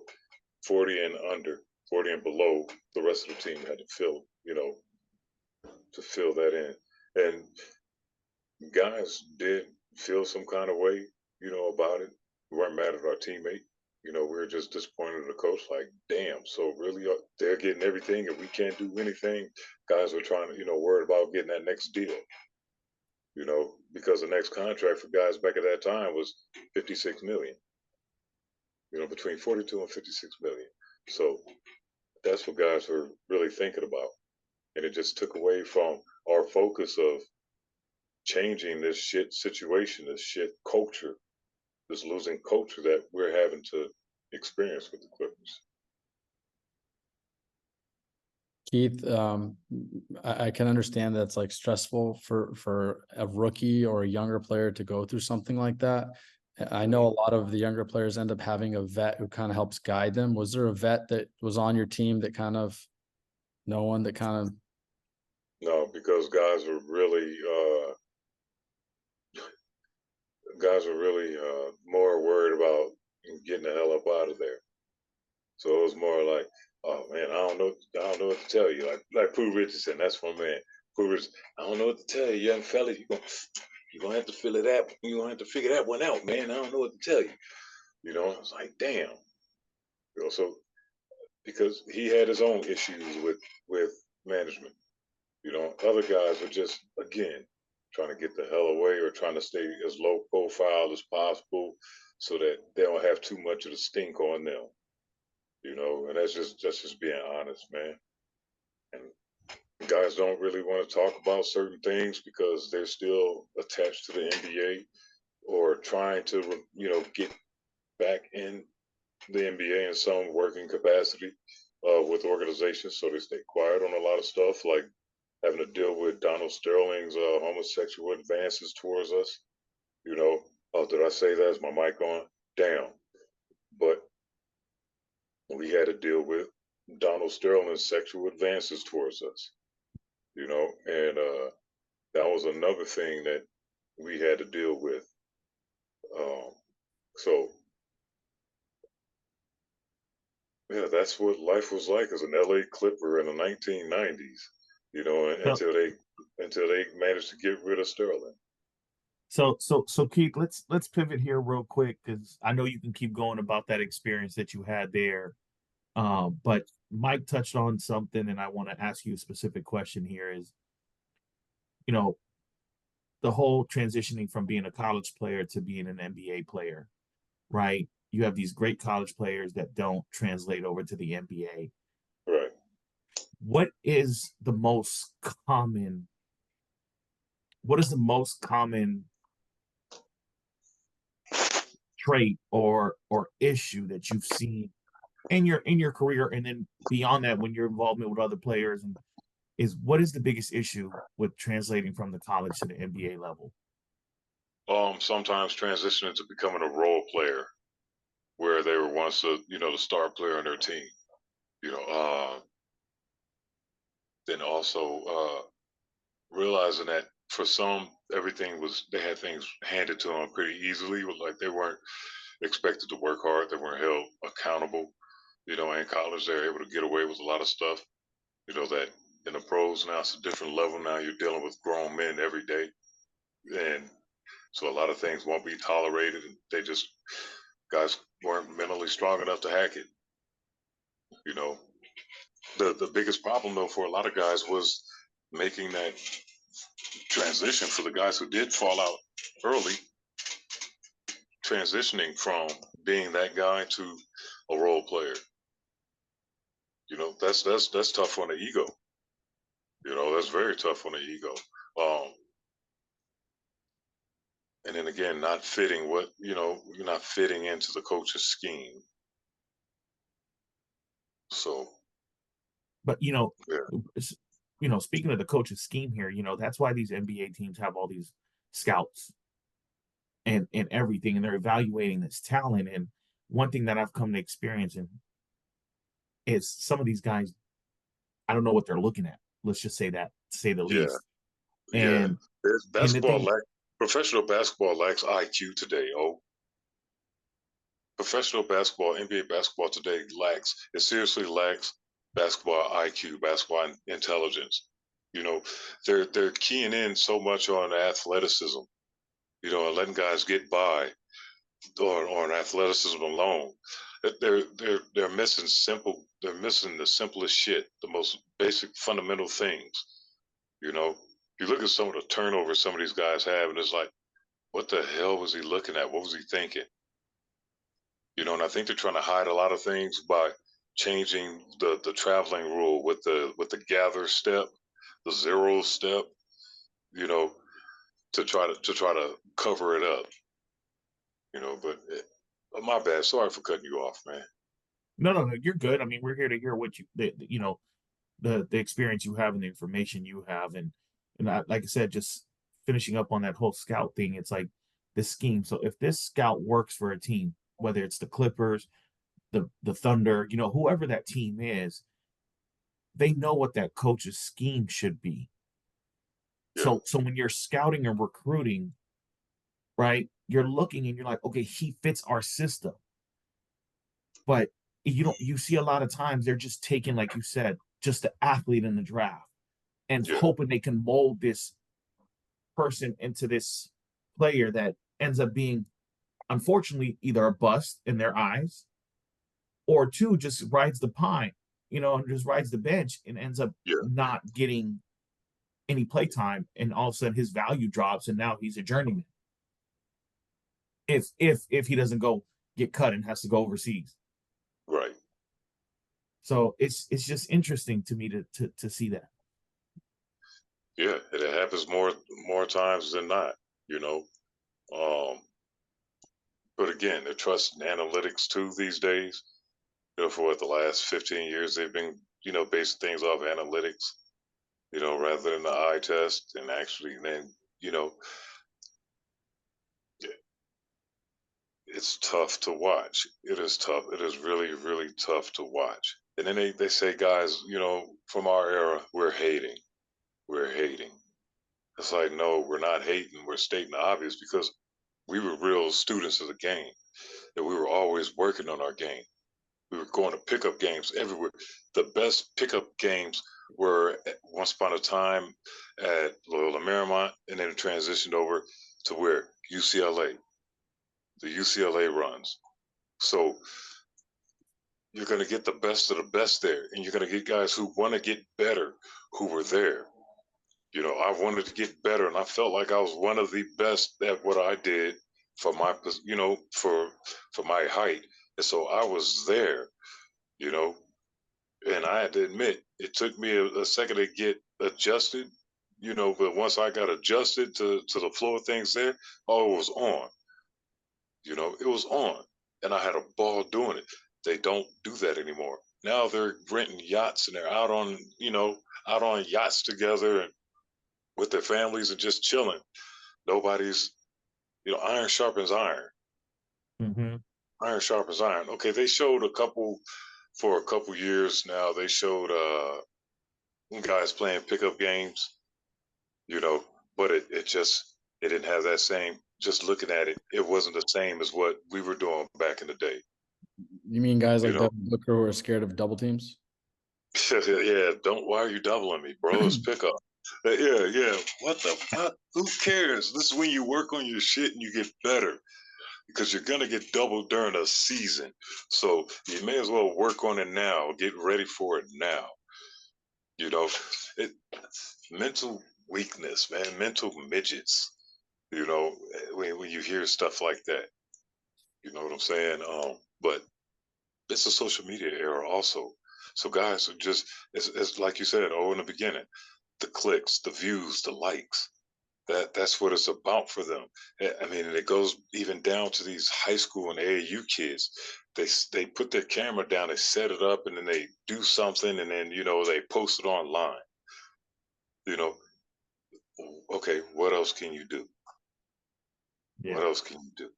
40 and under, 40 and below, the rest of the team had to fill, you know, to fill that in. And guys did feel some kind of way, you know, about it. We weren't mad at our teammate. You know, we were just disappointed in the coach. Like, damn, so really they're getting everything and we can't do anything. Guys were trying to, you know, worried about getting that next deal. You know, because the next contract for guys back at that time was 56 million. You know, between 42 and 56 million. So that's what guys were really thinking about, and it just took away from our focus of changing this shit situation, this shit culture, this losing culture that we're having to experience with the Clippers. Keith, I can understand that's like stressful for a rookie or a younger player to go through something like that. I know a lot of the younger players end up having a vet who kind of helps guide them. Was there a vet that was on your team that kind of, no one that kind of, No, because guys were really more worried about getting the hell up out of there. So it was more like, oh man, I don't know what to tell you. Like Pooh Richardson, that's my man. Pooh Richardson, I don't know what to tell you, young fella. You're gonna have to you're gonna have to figure that one out, man. I don't know what to tell you. You know, I was like, damn. You know, so because he had his own issues with management. You know, other guys are just again trying to get the hell away or trying to stay as low profile as possible so that they don't have too much of the stink on them. You know, and that's just being honest, man. And guys don't really want to talk about certain things because they're still attached to the NBA or trying to, you know, get back in the NBA in some working capacity with organizations. So they stay quiet on a lot of stuff, like having to deal with Donald Sterling's homosexual advances towards us. You know, oh, did I say that? Is my mic on? Damn. But we had to deal with Donald Sterling's sexual advances towards us, you know, and that was another thing that we had to deal with. So, yeah, that's what life was like as an LA Clipper in the 1990s, you know, until they managed to get rid of Sterling. So Keith, let's pivot here real quick because I know you can keep going about that experience that you had there. But Mike touched on something, and I want to ask you a specific question here is, you know, the whole transitioning from being a college player to being an NBA player, right? You have these great college players that don't translate over to the NBA. Right. What is the most common? What is the most common trait or issue that you've seen in your career, and then beyond that, when your involvement with other players, and what is the biggest issue with translating from the college to the NBA level? Sometimes transitioning to becoming a role player where they were once the star player on their team, you know, then also realizing that for some, they had things handed to them pretty easily, like they weren't expected to work hard, they weren't held accountable. You know, in college, they're able to get away with a lot of stuff. You know, that in the pros now, it's a different level. Now you're dealing with grown men every day. And so a lot of things won't be tolerated. Guys weren't mentally strong enough to hack it. You know, the biggest problem though for a lot of guys was making that transition for the guys who did fall out early, transitioning from being that guy to a role player. You know, that's tough on the ego. You know, that's very tough on the ego. And then again, not fitting you're not fitting into the coach's scheme. So, But yeah, speaking of the coach's scheme here, that's why these NBA teams have all these scouts and everything, and they're evaluating this talent. And one thing that I've come to experience is some of these guys, I don't know what they're looking at. Let's just say that, to say the yeah, least. yeah. And Basketball professional basketball lacks IQ today. Oh, professional basketball, NBA basketball today it seriously lacks basketball IQ, basketball intelligence. You know, they're keying in so much on athleticism, you know, and letting guys get by on athleticism alone. They're missing the simplest shit, the most basic fundamental things. You know, you look at some of the turnovers some of these guys have, and it's like, what the hell was he looking at? What was he thinking? You know, and I think they're trying to hide a lot of things by changing the traveling rule with the gather step, the zero step, you know, to try to cover it up. You know, but my bad. Sorry for cutting you off, man. no, you're good. I mean, we're here to hear what the experience you have and the information you have, and like I said, just finishing up on that whole scout thing. It's like this scheme. So if this scout works for a team, whether it's the Clippers, the Thunder, whoever that team is, they know what that coach's scheme should be. Yeah. So when you're scouting and recruiting, right, you're looking and you're like, okay, he fits our system. But you see a lot of times they're just taking, like you said, just the athlete in the draft and Yeah. hoping they can mold this person into this player that ends up being, unfortunately, either a bust in their eyes, or two, just rides the pine, and just rides the bench and ends up Yeah. not getting any play time, and all of a sudden his value drops and now he's a journeyman. If he doesn't go get cut and has to go overseas. Right. So it's just interesting to me to see that. Yeah, it happens more times than not, you know. But again, they're trusting analytics too these days. For the last 15 years, they've been, basing things off analytics, rather than the eye test. And actually, then, it's tough to watch. It is tough. It is really, really tough to watch. And then they say, guys, from our era, we're hating. We're hating. It's like, no, we're not hating. We're stating the obvious because we were real students of the game, and we were always working on our game. We were going to pickup games everywhere. The best pickup games were once upon a time at Loyola Marymount, and then it transitioned over to where UCLA, the UCLA runs. So you're going to get the best of the best there, and you're going to get guys who want to get better who were there. I wanted to get better, and I felt like I was one of the best at what I did for my, for my height, and so I was there, and I had to admit it took me a second to get adjusted, but once I got adjusted to the flow of things there, oh, it was on, it was on, and I had a ball doing it. They don't do that anymore. Now they're renting yachts and they're out on, out on yachts together and with their families and just chilling. Nobody's, iron sharpens iron. Mm-hmm. Iron sharpens iron. Okay, they showed for a couple years now. They showed guys playing pickup games, but it didn't have that same. Just looking at it, it wasn't the same as what we were doing back in the day. You mean guys like Devin Booker who are scared of double teams? Yeah, why are you doubling me, bro? It's pickup. Yeah. What the fuck? Who cares? This is when you work on your shit and you get better, because you're gonna get doubled during a season. So you may as well work on it now. Get ready for it now. Mental weakness, man. Mental midgets. When you hear stuff like that, you know what I'm saying? But it's a social media era also. So guys are just, it's like you said, in the beginning, the clicks, the views, the likes. That's what it's about for them. I mean, and it goes even down to these high school and AAU kids. They put their camera down, they set it up, and then they do something, and then they post it online. Okay, what else can you do? Yeah. What else can you do?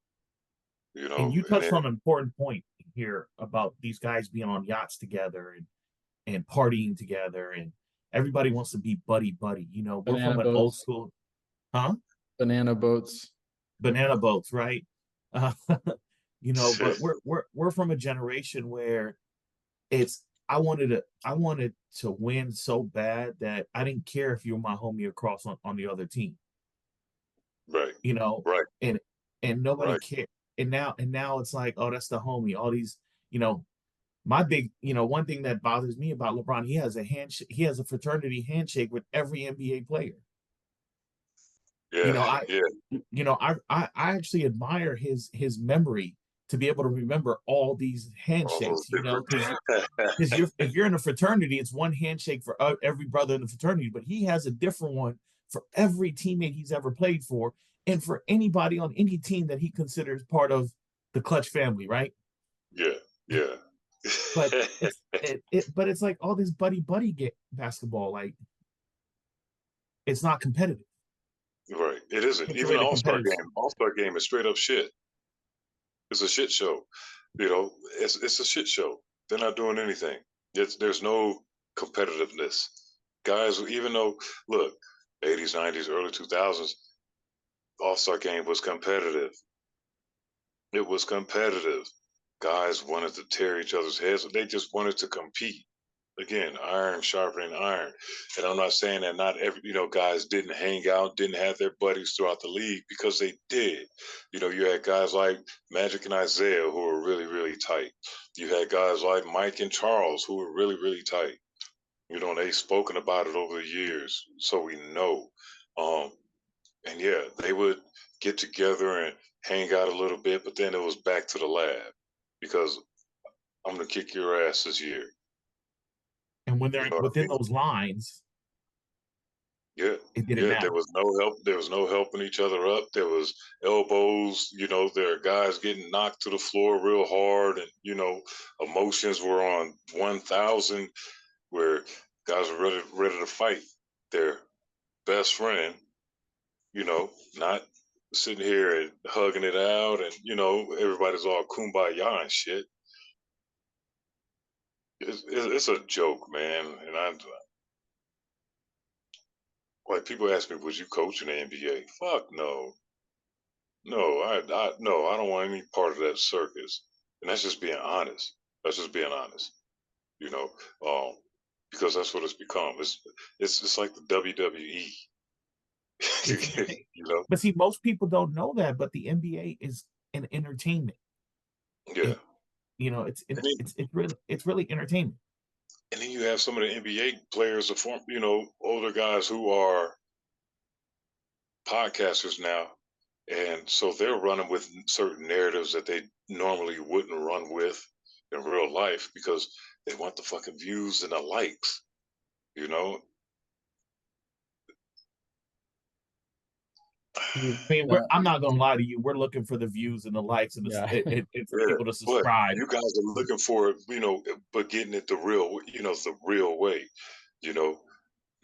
And you touched on an important point here about these guys being on yachts together and partying together, and everybody wants to be buddy. We're from an old school, huh? Banana boats, right? But we're from a generation where I wanted to win so bad that I didn't care if you were my homie across on the other team. Right. Right. And nobody right. cared. And now it's like, oh, that's the homie. All these, my big, one thing that bothers me about LeBron, he has a fraternity handshake with every NBA player. Yeah. I actually admire his memory to be able to remember all these handshakes, because if you're in a fraternity, it's one handshake for every brother in the fraternity, but he has a different one for every teammate he's ever played for, and for anybody on any team that he considers part of the Clutch family, right? Yeah. But but it's like all this buddy basketball, like it's not competitive. Right. It isn't. It's Even away the the All-Star competitive. game. All-Star game is straight up shit. It's a shit show. You know, it's a shit show. They're not doing anything. There's no competitiveness. Guys, even though look, 80s, 90s, early 2000s, All-Star game was competitive. It was competitive. Guys wanted to tear each other's heads. They just wanted to compete. Again, iron sharpening iron. And I'm not saying that not every, guys didn't hang out, didn't have their buddies throughout the league, because they did. You had guys like Magic and Isaiah who were really, really tight. You had guys like Mike and Charles who were really, really tight. They've spoken about it over the years, so we know. And yeah, they would get together and hang out a little bit, but then it was back to the lab because I'm gonna kick your ass this year. And when You they're know what I within mean? those lines, Yeah, it didn't yeah. matter. There was no help. There was no helping each other up. There was elbows. There are guys getting knocked to the floor real hard, and emotions were on 1,000, where guys were ready to fight their best friend. Not sitting here and hugging it out, and everybody's all kumbaya and shit. It's a joke, man. And like, people ask me, would you coach in the NBA? Fuck no. No, no, I don't want any part of that circus. And that's just being honest. That's just being honest. You know, um, because that's what it's become. It's like the WWE. It's entertaining. you know? But see, most people don't know that. But the NBA is an entertainment. Yeah. It's really entertainment. And then you have some of the NBA players, older guys who are podcasters now, and so they're running with certain narratives that they normally wouldn't run with in real life because they want the fucking views and the likes, you know. I mean, I'm not gonna lie to you. We're looking for the views and the likes and for people to But subscribe. you guys are looking for it, but getting it the real way, you know.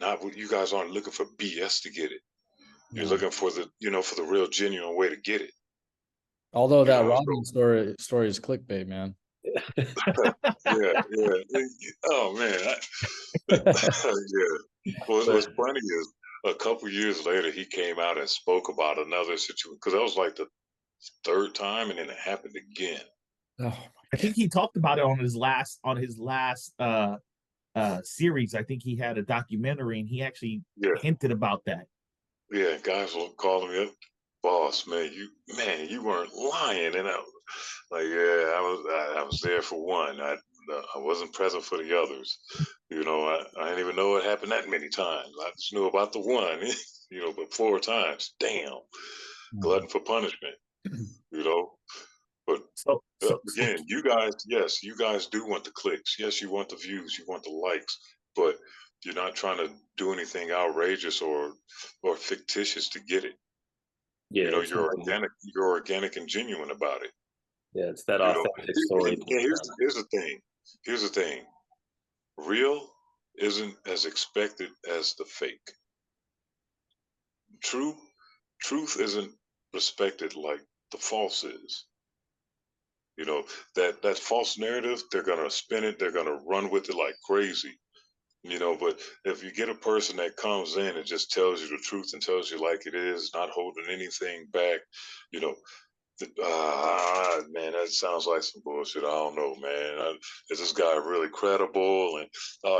Not you guys aren't looking for BS to get it. You're looking for for the real genuine way to get it. Although that Rodman story is clickbait, man. Yeah. Oh man. Yeah. Well, what's funny is a couple years later he came out and spoke about another situation, because that was like the third time, and then it happened again. Oh, I think he talked about it on his last series. I think he had a documentary, and he actually hinted about that. Yeah, guys will call me up, boss, man. You weren't lying, and I was there for one. I wasn't present for the others. I didn't even know it happened that many times. I just knew about the one, but 4 times. Damn, glutton for punishment. But again, you guys, yes, you guys do want the clicks. Yes, you want the views, you want the likes, but you're not trying to do anything outrageous or fictitious to get it. Yeah, you're organic and genuine about it. Yeah, it's that authentic story. And here's the thing. Real isn't as expected as the fake. Truth isn't respected like the false is. That false narrative, they're gonna spin it, they're gonna run with it like crazy. But if you get a person that comes in and just tells you the truth and tells you like it is, not holding anything back, man, that sounds like some bullshit. I don't know, man. Is this guy really credible? And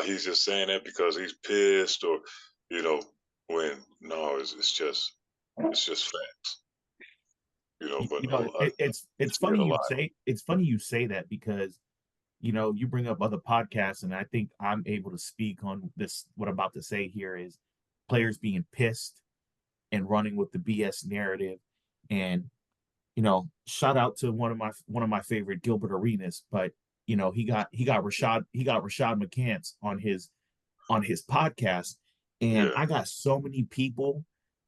he's just saying that because he's pissed, or when no, it's just facts. But it's funny you say that, because you bring up other podcasts, and I think I'm able to speak on this. What I'm about to say here is players being pissed and running with the BS narrative. And shout out to one of my favorite, Gilbert Arenas, but he got Rashad McCants on his podcast, and I got so many people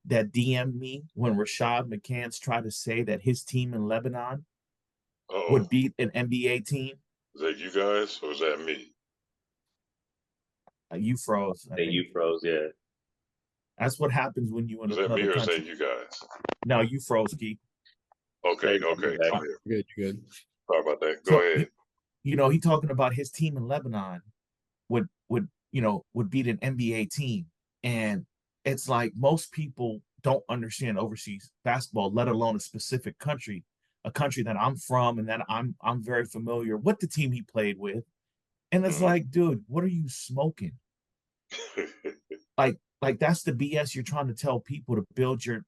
that DM'd me when Rashad McCants tried to say that his team in Lebanon would beat an NBA team. Is that you guys or is that me? You froze. I That think you froze, yeah. that's what happens when you in Is that me another or is country. that you guys? No, you froze, Keith. Okay, You're okay. back. Go ahead. Good, good. Sorry about that. Go So ahead. he talking about his team in Lebanon would beat an NBA team, and it's like most people don't understand overseas basketball, let alone a specific country, a country that I'm from and that I'm very familiar with the team he played with, and it's Mhm. like, dude, what are you smoking? Like that's the BS you're trying to tell people to build your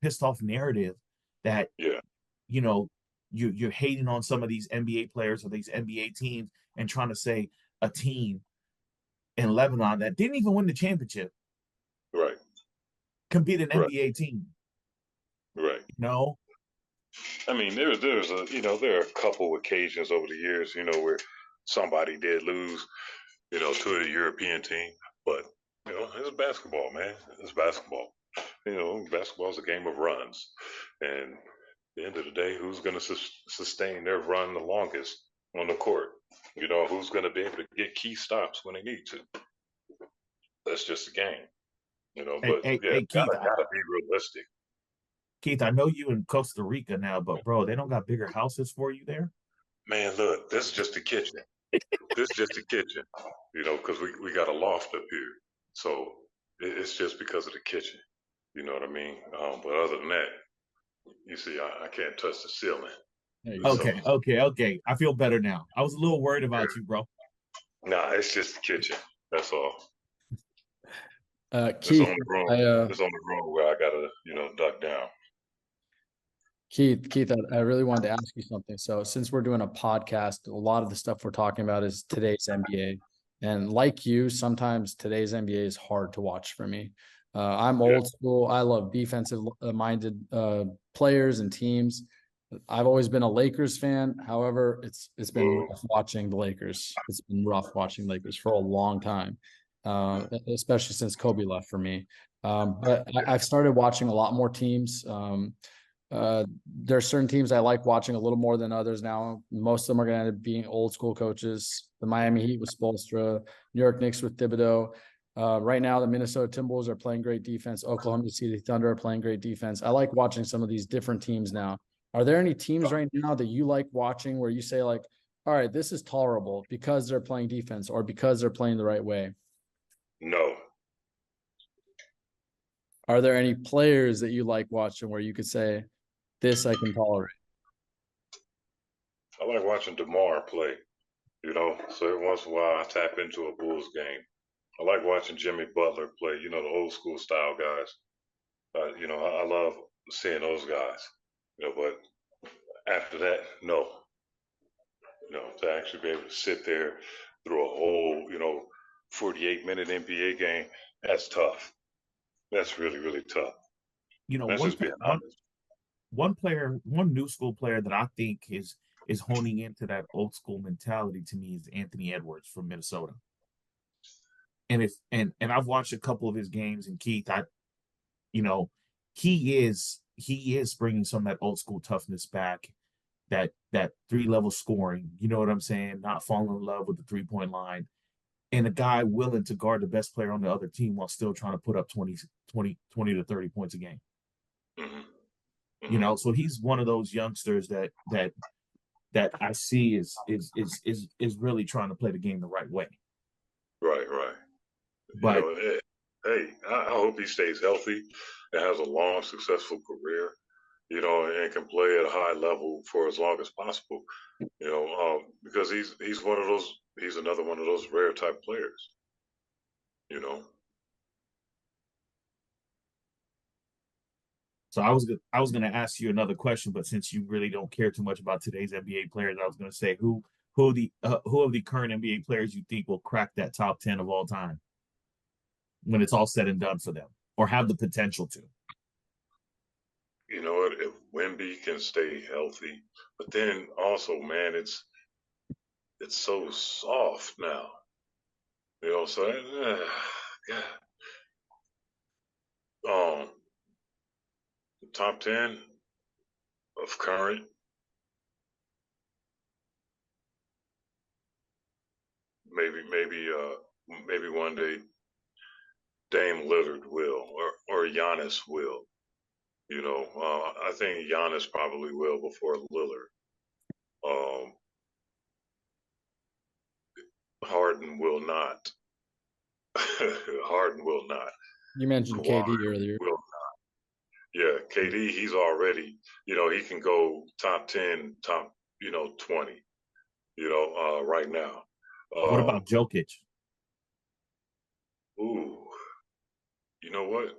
pissed off narrative that Yeah, you know you're hating on some of these NBA players or these NBA teams and trying to say a team in Lebanon that didn't even win the championship right, can beat an right, NBA team. right. You know, I mean, there's a there are a couple occasions over the years, where somebody did lose, to a European team, but it's basketball, man. It's basketball. Basketball is a game of runs, and at the end of the day, who's going to sustain their run the longest on the court? Who's going to be able to get key stops when they need to? That's just a game, hey, But hey, yeah, hey Keith, gotta be realistic. Keith, I know you in Costa Rica now, but bro, they don't got bigger houses for you there. Man, look, this is just the kitchen. This is just the kitchen, because we got a loft up here, so it's just because of the kitchen. You know what I mean? But other than that, you see, I can't touch the ceiling. There you go. So Okay. I feel better now. I was a little worried about you, bro. nah, it's just the kitchen. That's all. It's Keith, on the room. It's on the room where I gotta, duck down. Keith, I really wanted to ask you something. So since we're doing a podcast, a lot of the stuff we're talking about is today's NBA. And like you, sometimes today's NBA is hard to watch for me. I'm Yeah. old school. I love defensive minded players and teams. I've always been a Lakers fan. However, it's been Ooh. rough watching the Lakers. It's been rough watching Lakers for a long time, especially since Kobe left for me. But I've started watching a lot more teams. There are certain teams I like watching a little more than others now. Most of them are going to end up being old school coaches. The Miami Heat with Spoelstra, New York Knicks with Thibodeau. Right now, the Minnesota Timberwolves are playing great defense. Oklahoma City Thunder are playing great defense. I like watching some of these different teams now. Are there any teams right now that you like watching where you say like, all right, this is tolerable because they're playing defense or because they're playing the right way? No. Are there any players that you like watching where you could say, this I can tolerate? I like watching DeMar play. So every once in a while I tap into a Bulls game. I like watching Jimmy Butler play. The old school style guys. I love seeing those guys. But after that, no. To actually be able to sit there through a whole, 48-minute NBA game, that's tough. That's really, really tough. You know, That's one just being one honest. one player, one new school player that I think is honing into that old school mentality to me is Anthony Edwards from Minnesota. And if and I've watched a couple of his games, and Keith, you know, he is bringing some of that old school toughness back, that three level scoring. You know what I'm saying? Not falling in love with the 3-point line, and a guy willing to guard the best player on the other team while still trying to put up 20 to 30 points a game. Hmm. So he's one of those youngsters that I see is really trying to play the game the right way. Right, right. But Hey, I hope he stays healthy and has a long, successful career, and can play at a high level for as long as possible, because he's one of those, he's another one of those rare type players, you know. so I was gonna ask you another question, but since you really don't care too much about today's NBA players, I was gonna say who of the current NBA players you think will crack that top 10 of all time when it's all said and done for them, or have the potential to. You know what? If Wemby can stay healthy, but then also, man, it's so soft now, So yeah, the top 10 of current, maybe one day Dame Lillard will, or Giannis will. I think Giannis probably will before Lillard. Harden will not. Harden will not. You mentioned Kawhi KD earlier. will. Yeah, KD, he's already, he can go top 10, top, 20, right now. What about Jokic? Ooh, you know what?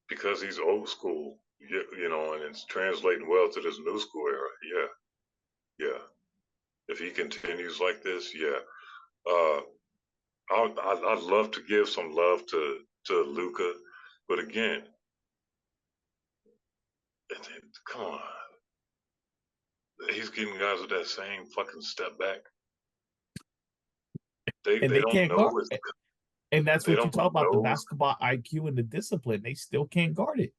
Because he's old school, and it's translating well to this new school era. Yeah, yeah. If he continues like this, yeah. I'd love to give some love to Luka, but again, come on, he's getting guys with that same fucking step back. They don't can't know guard it. And that's what you talk about, the know. basketball IQ and the discipline. They still can't guard it.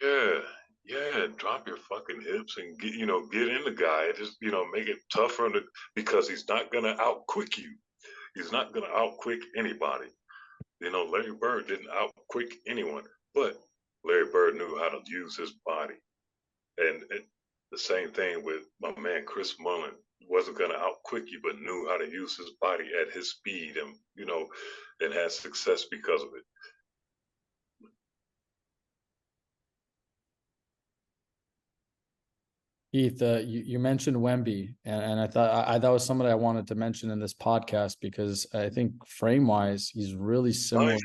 Yeah. Drop your fucking hips and get in the guy. Just make it tougher because he's not gonna outquick you. He's not gonna outquick anybody. Larry Bird didn't outquick anyone, but Larry Bird knew how to use his body. And the same thing with my man Chris Mullin. Wasn't gonna outquick you, but knew how to use his body at his speed, and and had success because of it. Keith, you mentioned Wemby, and I thought that was somebody I wanted to mention in this podcast because I think frame wise, he's really similar.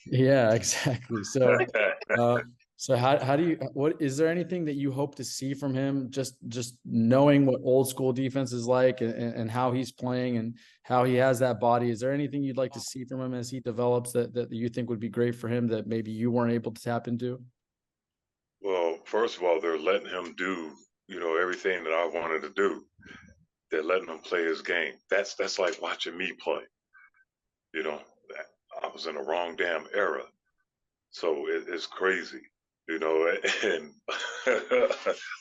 Yeah, exactly. So, how do you? What is there anything that you hope to see from him? Just knowing what old school defense is like and how he's playing and how he has that body. Is there anything you'd like to see from him as he develops that you think would be great for him that maybe you weren't able to tap into? Well, first of all, they're letting him do, everything that I wanted to do. They're letting him play his game. That's like watching me play. I was in the wrong damn era, so it's crazy, And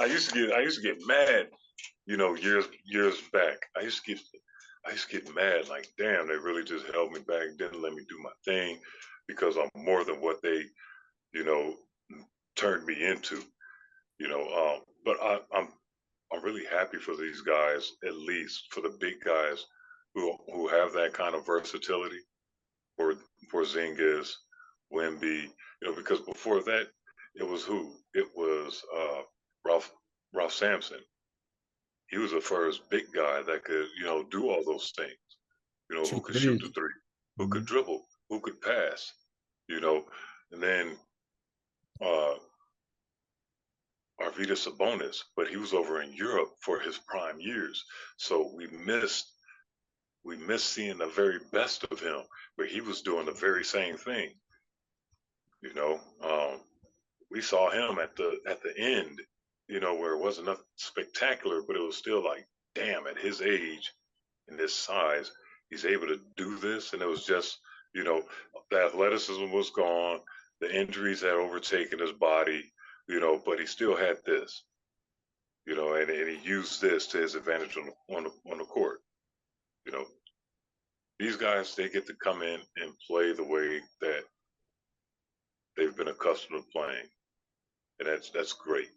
I used to get mad, years back. I used to get mad, like, damn, they really just held me back, didn't let me do my thing, because I'm more than what they, turned me into. But I'm really happy for these guys, at least for the big guys who have that kind of versatility. For Porzingis, Wemby, because before that it was who? It was Ralph Sampson. He was the first big guy that could do all those things. Who could shoot the three, who could dribble, who could pass. And then Arvydas Sabonis, but he was over in Europe for his prime years. So we missed seeing the very best of him, where he was doing the very same thing. We saw him at the end, where it wasn't nothing spectacular, but it was still like, damn, at his age and this size, he's able to do this. And it was just, the athleticism was gone, the injuries had overtaken his body, but he still had this, and he used this to his advantage on the court. These guys, they get to come in and play the way that they've been accustomed to playing, and that's great.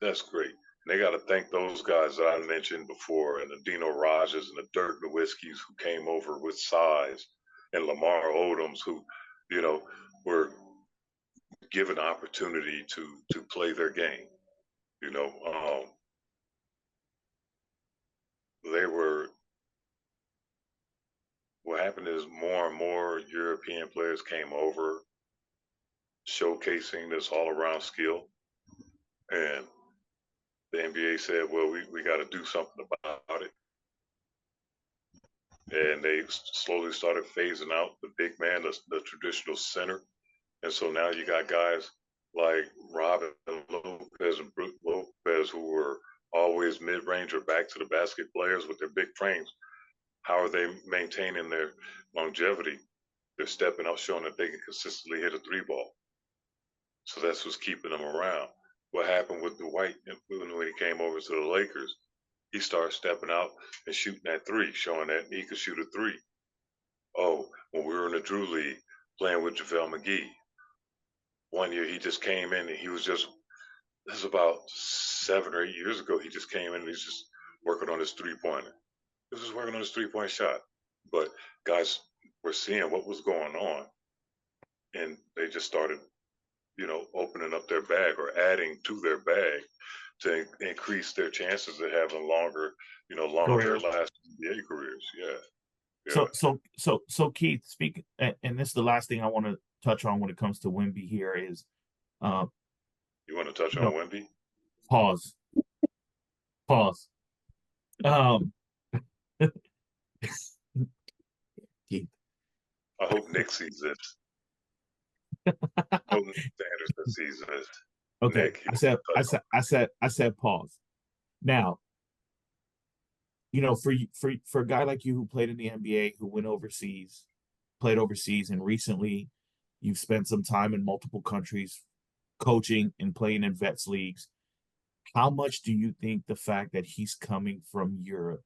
That's great. And they got to thank those guys that I mentioned before, and the Dino Rajas and the Dirk Nowitzkis who came over with size, and Lamar Odoms who, were given opportunity to play their game. They were. What happened is more and more European players came over, showcasing this all-around skill, and the NBA said, well, we got to do something about it. And they slowly started phasing out the big man, the traditional center. And so now you got guys like Robin Lopez and Brook Lopez, who were always mid-range or back to the basket players with their big frames. How are they maintaining their longevity? They're stepping up, showing that they can consistently hit a three ball. So that's what's keeping them around. What happened with Dwight when he came over to the Lakers? he started stepping out and shooting that three, showing that he could shoot a three. Oh, when we were in the Drew League playing with JaVale McGee, one year he just came in and he was just, this is about 7 or 8 years ago, he just came in and he's just working on his three-pointer. He was just working on his three-point shot. But guys were seeing what was going on, and they just started, opening up their bag or adding to their bag to increase their chances of having longer Careers. lasting NBA careers. Yeah. So Keith, speak, and this is the last thing I want to touch on when it comes to Wemby here is, You want to touch on Wemby? pause. Keith. I hope Nick sees this. I hope Nick Anderson sees this. Okay, Nick, I said pause. Now, for a guy like you who played in the NBA, who went overseas, played overseas, and recently you've spent some time in multiple countries coaching and playing in vets leagues. How much do you think the fact that he's coming from Europe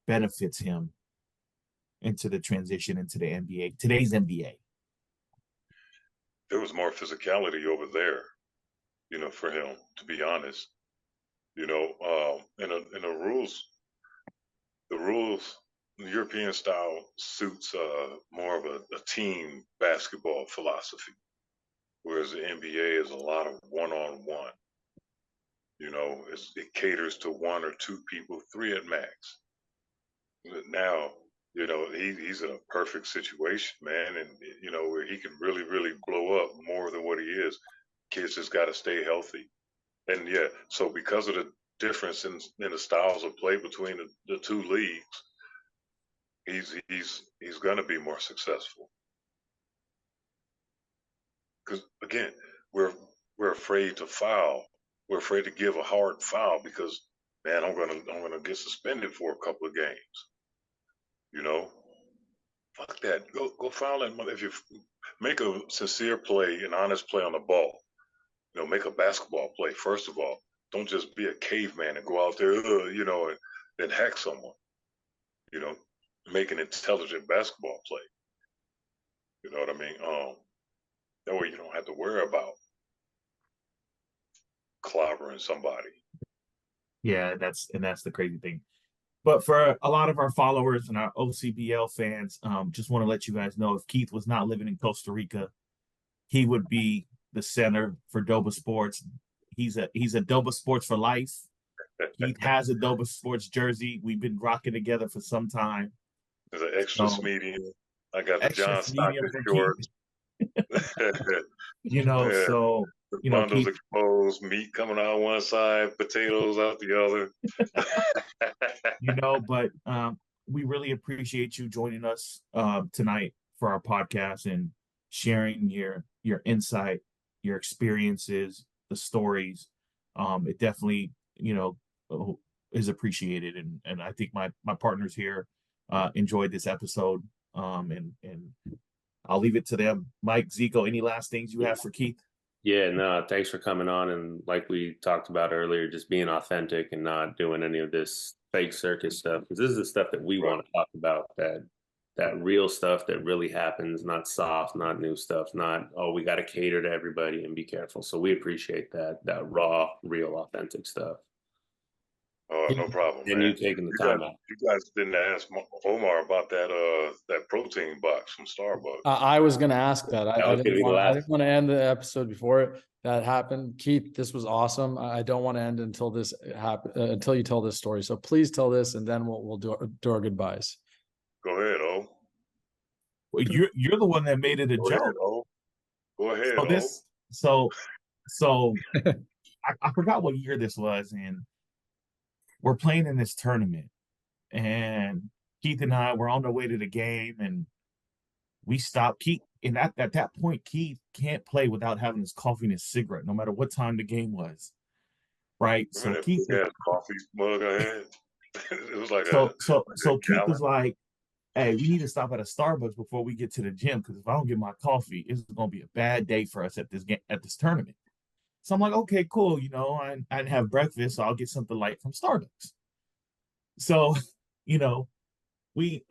benefits him into the transition into the NBA, today's NBA? There was more physicality over there, for him, to be honest. And the rules, the European style suits more of a team basketball philosophy, whereas the NBA is a lot of one-on-one. It caters to one or two people, three at max. Now, he's in a perfect situation, man, and where he can really, really blow up more than what he is. Kids just got to stay healthy, and yeah. So because of the difference in the styles of play between the two leagues, he's going to be more successful. Because again, we're afraid to foul. We're afraid to give a hard foul because, man, I'm gonna get suspended for a couple of games. Fuck that. Go foul that mother. If you make a sincere play, an honest play on the ball, make a basketball play. First of all, don't just be a caveman and go out there, and then hack someone. Make an intelligent basketball play. You know what I mean? That way you don't have to worry about clobbering somebody. Yeah, that's the crazy thing. But for a lot of our followers and our OCBL fans, just want to let you guys know, if Keith was not living in Costa Rica, he would be the center for Doba Sports. He's a Doba Sports for life. Keith has a Doba Sports jersey. We've been rocking together for some time. There's an extra medium. I got the John Stockton shorts. Yeah. So the bundles Keith, exposed, meat coming out one side, potatoes out the other. But we really appreciate you joining us tonight for our podcast and sharing your insight, your experiences, the stories. It definitely, is appreciated, and I think my partners here enjoyed this episode. And I'll leave it to them. Mike, Zico, any last things you have for Keith? Yeah, no, thanks for coming on. And like we talked about earlier, just being authentic and not doing any of this fake circus stuff. Because this is the stuff that we want to talk about, that real stuff that really happens, not soft, not new stuff, not, oh, we got to cater to everybody and be careful. So we appreciate that raw, real, authentic stuff. Oh, no problem. And man. you taking the time out. You guys didn't ask Omar about that protein box from Starbucks. I was going to ask that. I didn't want to end the episode before that happened. Keith, this was awesome. I don't want to end until this happen until you tell this story. So please tell this, and then we'll do our goodbyes. Go ahead, O. Well, you're the one that made it a joke. Ahead, O. Go ahead. So I forgot what year this was, and we're playing in this tournament, and Keith and I were on the way to the game, and we stopped. Keith, and at that point, Keith can't play without having his coffee and his cigarette, no matter what time the game was. Right? So Keith had coffee mug ahead. It was like so Keith was like, "Hey, we need to stop at a Starbucks before we get to the gym, because if I don't get my coffee, it's gonna be a bad day for us at this tournament." So I'm like, okay, cool. I didn't have breakfast, so I'll get something light from Starbucks. So, you know, we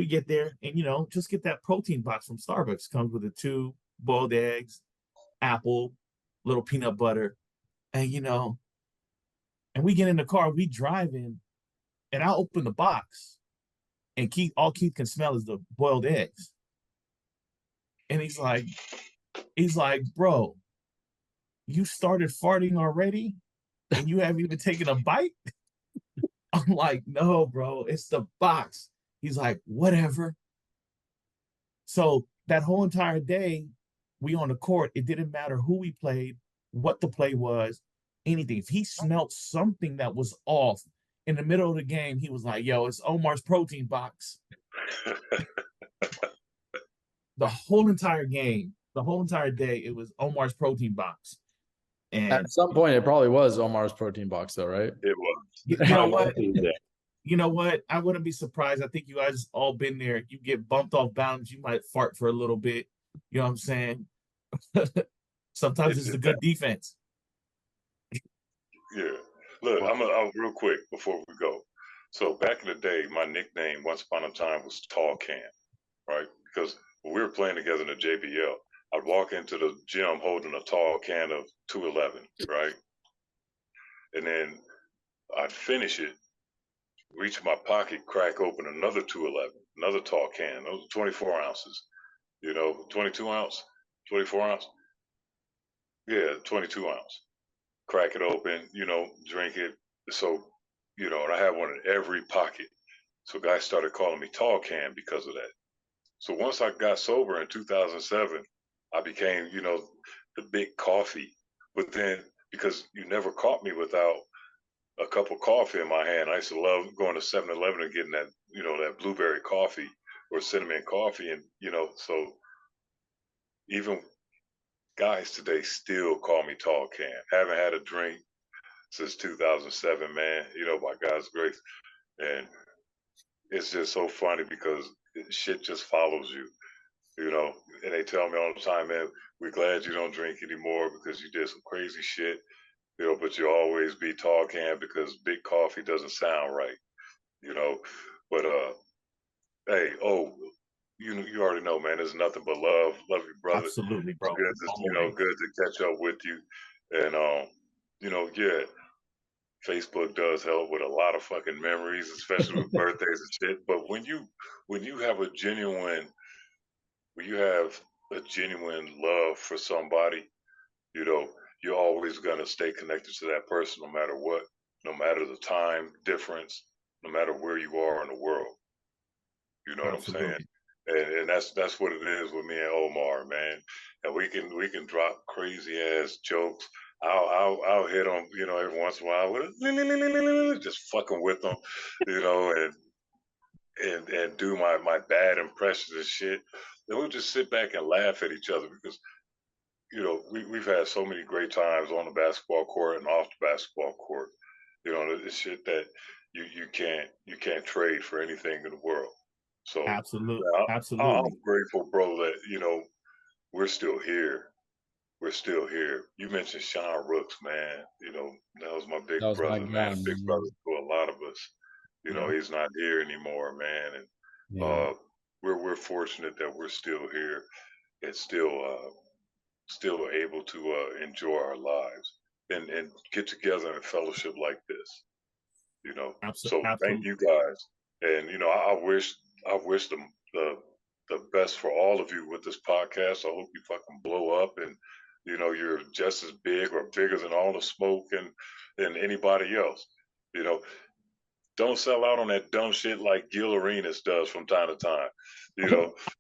get there and just get that protein box from Starbucks. Comes with the 2 boiled eggs, apple, little peanut butter, and and we get in the car, we drive in, and I open the box, and all Keith can smell is the boiled eggs. And he's like, bro, you started farting already, and you haven't even taken a bite? I'm like, no, bro, it's the box. He's like, whatever. So that whole entire day, we on the court, it didn't matter who we played, what the play was, anything. If he smelled something that was off in the middle of the game, he was like, yo, it's Omar's protein box. The whole entire game, the whole entire day, it was Omar's protein box. And at some point, it probably was Omar's protein box, though, right? It was. You know what? I wouldn't be surprised. I think you guys all been there. You get bumped off balance, you might fart for a little bit. You know what I'm saying? Sometimes it's a good defense. Yeah. Look, I'm real quick before we go. So back in the day, my nickname once upon a time was Tall Can, right? Because when we were playing together in the JBL, I'd walk into the gym holding a tall can of 211, right? And then I'd finish it, reach my pocket, crack open another 211, another tall can. Those are 24 ounces, 22 ounce, 24 ounce. Yeah, 22 ounce. Crack it open, drink it. So, and I had one in every pocket. So guys started calling me Tall Can because of that. So once I got sober in 2007, I became, the big coffee. But then, because you never caught me without a cup of coffee in my hand, I used to love going to 7-Eleven and getting that, that blueberry coffee or cinnamon coffee. And, so even guys today still call me Tall Can. Haven't had a drink since 2007, man, by God's grace. And it's just so funny because shit just follows you, and they tell me all the time, man, we're glad you don't drink anymore because you did some crazy shit, but you always be Tall Can because big coffee doesn't sound right, but hey, you already know, man, there's nothing but love you, brother. Absolutely, bro. It's good good to catch up with you. And yeah, Facebook does help with a lot of fucking memories, especially with birthdays and shit. But when you have a genuine love for somebody, you're always gonna stay connected to that person no matter what, no matter the time difference, no matter where you are in the world. You know Absolutely. what I'm saying? And that's what it is with me and Omar, man. And we can drop crazy ass jokes. I'll hit them, every once in a while with just fucking with them, and do my bad impressions and shit. Then we'll just sit back and laugh at each other because we've had so many great times on the basketball court and off the basketball court. It's shit that you can't trade for anything in the world. So absolutely. I'm grateful, bro, that we're still here. We're still here. You mentioned Sean Rooks, man. That was my big brother, man. Big brother to a lot of us. He's not here anymore, man. And we're fortunate that we're still here and still able to enjoy our lives and get together in a fellowship like this. So thank you guys. And I wish the best for all of you with this podcast. I hope you fucking blow up and you're just as big or bigger than all the smoke and anybody else. Don't sell out on that dumb shit like Gil Arenas does from time to time.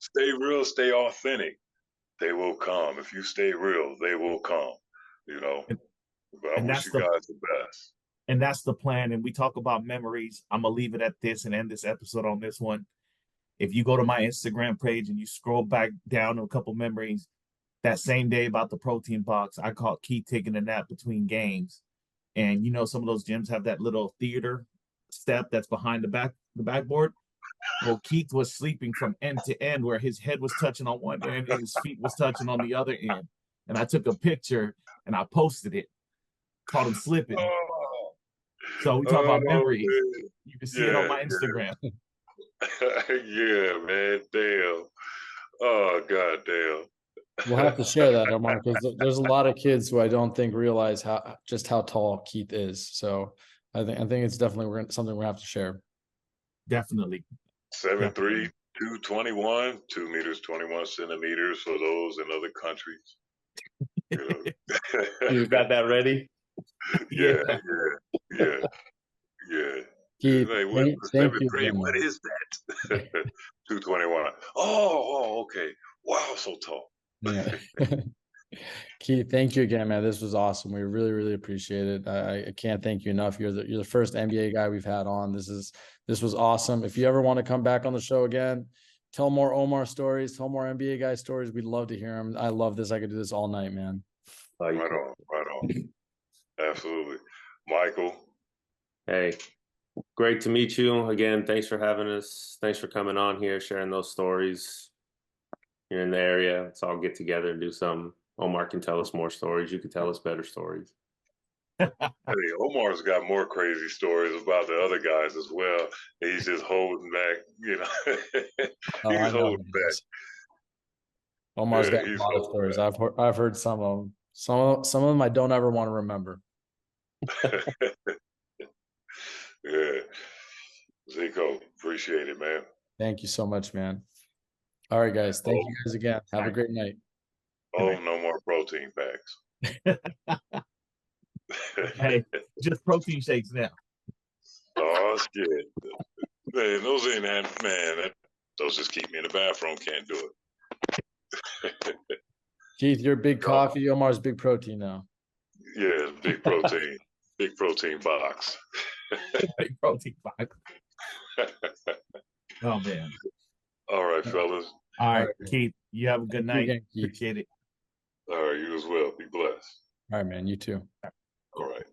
Stay real, stay authentic. They will come. If you stay real, they will come. But I wish you guys the best. And that's the plan. And we talk about memories. I'm gonna leave it at this and end this episode on this one. If you go to my Instagram page and you scroll back down to a couple memories, that same day about the protein box, I caught Keith taking a nap between games. And some of those gyms have that little theater step that's behind the backboard. Well, Keith was sleeping from end to end where his head was touching on one end and his feet was touching on the other end. And I took a picture and I posted it. Caught him slipping. So we talk about memories. man. You can see it on my Yeah, Instagram. yeah, man. Damn. Oh, god damn. We'll have to share that, Omar, because there's a lot of kids who I don't think realize how tall Keith is. So I think it's definitely something we have to share. Definitely. 7'3", 221, 2 meters, 21 centimeters for those in other countries. You know. You got that ready? yeah, yeah. Keith, Like, what's the thank you 7'3"? again, What man. is that? 221. Oh, okay. Wow, so tall. Yeah. Keith, thank you again, man. This was awesome. We really, really appreciate it. I can't thank you enough. You're the first NBA guy we've had on. This was awesome. If you ever want to come back on the show again, tell more Omar stories, tell more NBA guy stories. We'd love to hear them. I love this. I could do this all night, man. Right on. Absolutely. Michael. Hey, great to meet you again. Thanks for having us. Thanks for coming on here, sharing those stories. You're in the area. Let's all get together and do something. Omar can tell us more stories. You can tell us better stories. Hey, Omar's got more crazy stories about the other guys as well. He's just holding back, you know. He's holding back. Omar's got a he's lot of holding stories. I've heard some of them. Some of them I don't ever want to remember. Yeah. Zico, appreciate it, man. Thank you so much, man. All right, guys. Thank you guys again. Have a great night. Oh, no more protein packs. Hey, just protein shakes now. Oh, shit. Man, those ain't that, man. Those just keep me in the bathroom. Can't do it. Keith, you're big coffee. Omar's big protein now. Yeah, big protein. Big protein box. Big protein box. Oh, man. All right, fellas. All right, Keith, you have a good night. Again, Keith. Appreciate it. All right, you as well. Be blessed. All right, man. You too. All right.